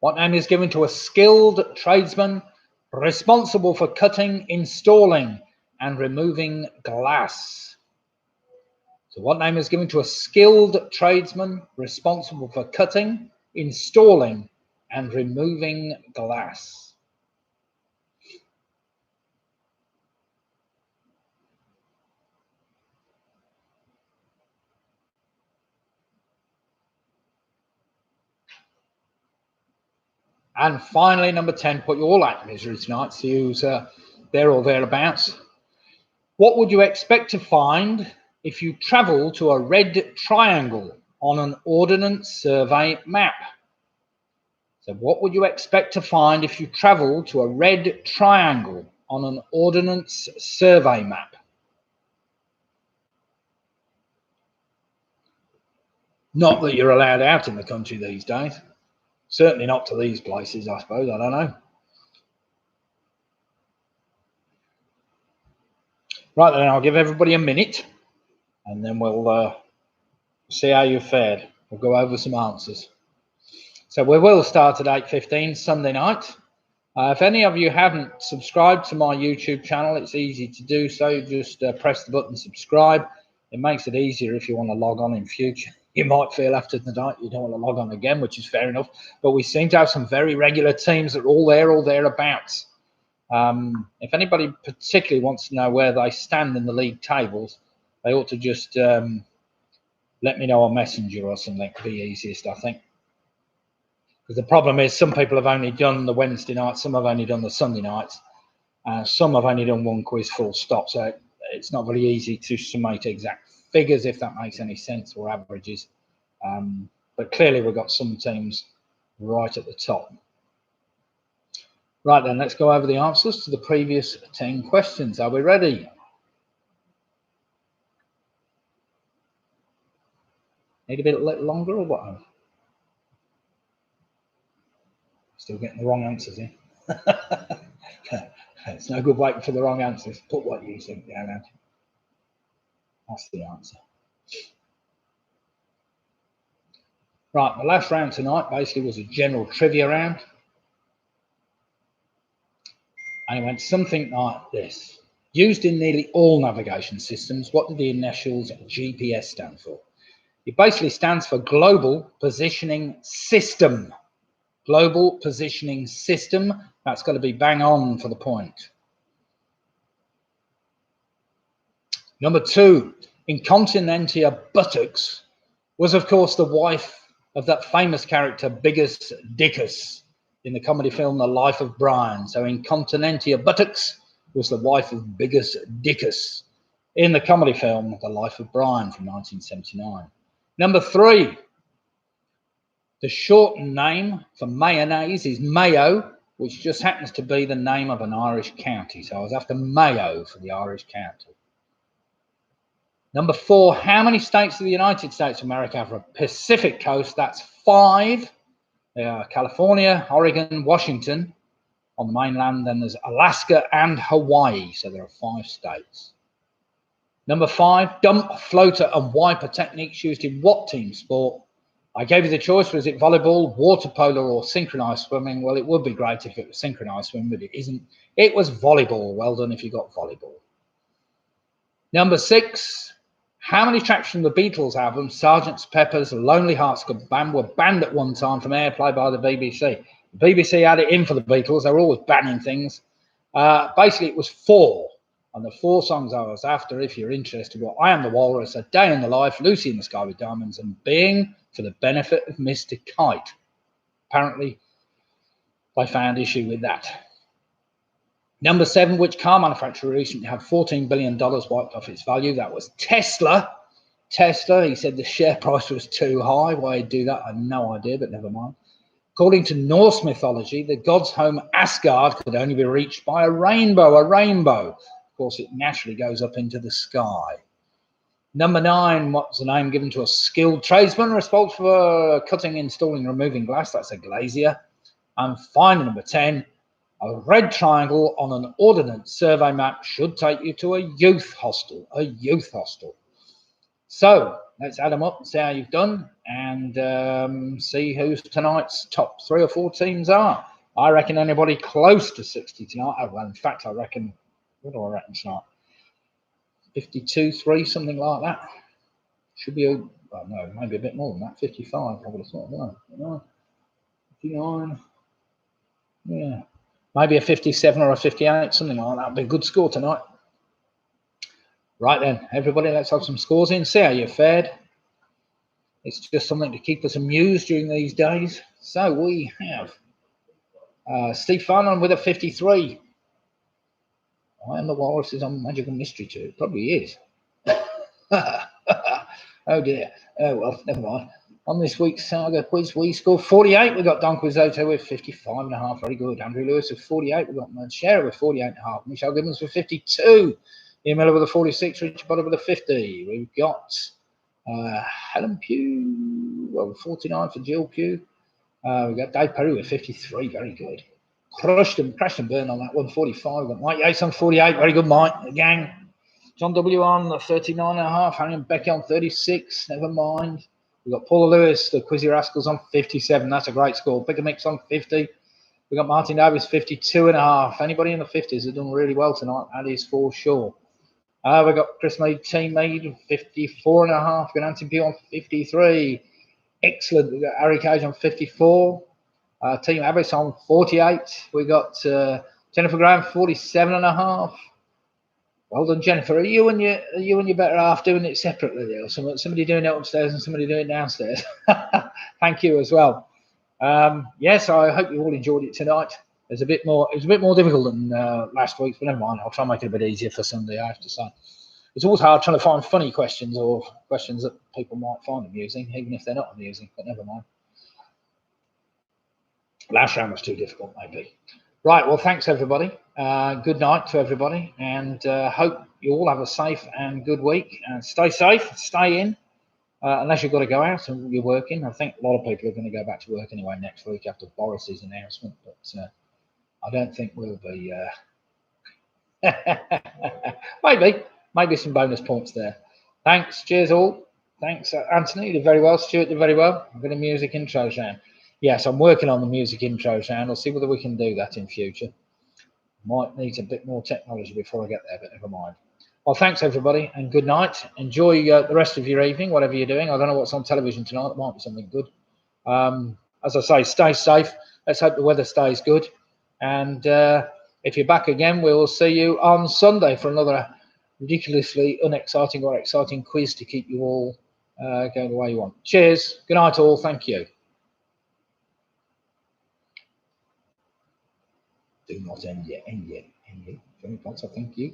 [SPEAKER 1] What name is given to a skilled tradesman responsible for cutting, installing, and removing glass? So what name is given to a skilled tradesman responsible for cutting, installing, and removing glass? And finally, number 10, put you all out of misery tonight, see who's there or thereabouts. What would you expect to find if you travel to a red triangle on an Ordnance Survey map? So what would you expect to find if you travel to a red triangle on an Ordnance Survey map? Not that you're allowed out in the country these days. Certainly not to these places, I suppose. I don't know. Right then, I'll give everybody a minute and then we'll see how you fared. We'll go over some answers. So we will start at 8:15 Sunday night. If any of you haven't subscribed to my YouTube channel, it's easy to do so. Just press the button subscribe. It makes it easier if you want to log on in future. You might feel after the night you don't want to log on again, which is fair enough. But we seem to have some very regular teams that are all there or thereabouts. If anybody particularly wants to know where they stand in the league tables, they ought to just let me know on Messenger or something. It'd be easiest, I think. Because the problem is some people have only done the Wednesday night, some have only done the Sunday nights, some have only done one quiz full stop. So it's not very easy to summate exact figures, if that makes any sense, or averages. But clearly we've got some teams right at the top. Right then, let's go over the answers to the previous 10 questions. Are we ready? Need a bit longer or what? Still getting the wrong answers in. It's no good waiting for the wrong answers. Put what you think down, Andy. That's the answer. Right, the last round tonight basically was a general trivia round. And it went something like this. Used in nearly all navigation systems, what do the initials GPS stand for? It basically stands for Global Positioning System. Global Positioning System. That's got to be bang on for the point. Number 2, Incontinentia buttocks was, of course, the wife of that famous character, Biggus Dickus, in the comedy film The Life of Brian. So Incontinentia buttocks was the wife of Biggus Dickus in the comedy film The Life of Brian from 1979. Number 3, the shortened name for mayonnaise is Mayo, which just happens to be the name of an Irish county. So I was after Mayo for the Irish county. Number 4, how many states of the United States of America have a Pacific coast? That's 5. California, Oregon, Washington on the mainland. Then there's Alaska and Hawaii. So there are 5 states. Number 5, dump, floater, and wiper techniques used in what team sport? I gave you the choice. Was it volleyball, water polo, or synchronized swimming? Well, it would be great if it was synchronized swimming, but it isn't. It was volleyball. Well done if you got volleyball. Number 6. How many tracks from the Beatles album, Sgt. Pepper's Lonely Hearts Club Band, were banned at one time from airplay by the BBC? The BBC had it in for the Beatles. They were always banning things. Basically, it was 4. And the 4 songs I was after, if you're interested, were I Am the Walrus, A Day in the Life, Lucy in the Sky with Diamonds, and Being for the Benefit of Mr. Kite. Apparently, they found issue with that. Number 7, which car manufacturer recently had $14 billion wiped off its value? That was Tesla. Tesla, he said the share price was too high. Why he'd do that, I have no idea, but never mind. According to Norse mythology, the god's home Asgard could only be reached by a rainbow. Of course, it naturally goes up into the sky. Number 9, what's the name given to a skilled tradesman responsible for cutting, installing, removing glass? That's a glazier. And finally, number 10, a red triangle on an ordnance survey map should take you to a youth hostel. A youth hostel. So let's add them up and see how you've done, and see who tonight's top 3 or 4 teams are. I reckon anybody close to 60 tonight. Oh, well, in fact, I reckon, what do I reckon tonight? 52-3, something like that. Should be, well, no, maybe a bit more than that. 55, I would have thought. No, 59. Yeah, maybe a 57 or a 58, something like that. Would be a good score tonight. Right then, everybody, let's have some scores in, see how you fared. It's just something to keep us amused during these days. So we have Steve Farnon with a 53. I Am the Walrus is on Magical Mystery too. It probably is. Oh dear. Oh well, never mind. On this week's Saga quiz, we scored 48. We got Don Quizzoto with 55.5. Very good. Andrew Lewis with 48. We got Mad Scherer with 48.5. Michelle Gibbons with 52. Ian Miller with a 46. Richard Potter with a 50. We've got Helen Pugh, well, 49 for Jill Pugh. We've got Dave Perry with 53. Very good. Crashed and burned on that one, 45. We've got Mike Yates on 48. Very good, Mike. The gang. John W. on 39.5. Harry and Becky on 36. Never mind. We've got Paula Lewis, the Quizzy Rascals, on 57. That's a great score. Pick a Mix on 50. We've got Martin Davis, 52.5. Anybody in the 50s have done really well tonight. That is for sure. We've got Chris Mead, Team Mead, 54.5. We've got Anthony Pugh on 53. Excellent. We've got Harry Cage on 54. Team Abbas on 48. We've got Jennifer Graham, 47.5. Well done, Jennifer. Are you and your better half doing it separately, or somebody doing it upstairs and somebody doing it downstairs? Thank you as well. Yes, I hope you all enjoyed it tonight. It was a bit more difficult than last week, but never mind. I'll try and make it a bit easier for Sunday, I have to say. It's always hard trying to find funny questions or questions that people might find amusing, even if they're not amusing, but never mind. Last round was too difficult, maybe. Right, well, thanks, everybody. Good night to everybody, and hope you all have a safe and good week. Stay safe, stay in, unless you've got to go out and you're working. I think a lot of people are going to go back to work anyway next week after Boris's announcement, but I don't think we'll be... maybe some bonus points there. Thanks, cheers all. Thanks, Anthony, you did very well. Stuart did very well. I've got a music intro sound. Yes, I'm working on the music intro sound. I'll see whether we can do that in future. Might need a bit more technology before I get there, but never mind. Well, thanks, everybody, and good night. Enjoy the rest of your evening, whatever you're doing. I don't know what's on television tonight. It might be something good. As I say, stay safe. Let's hope the weather stays good. And if you're back again, we'll see you on Sunday for another ridiculously unexciting or exciting quiz to keep you all going the way you want. Cheers. Good night, all. Thank you. Do not end yet. Very much, thank you.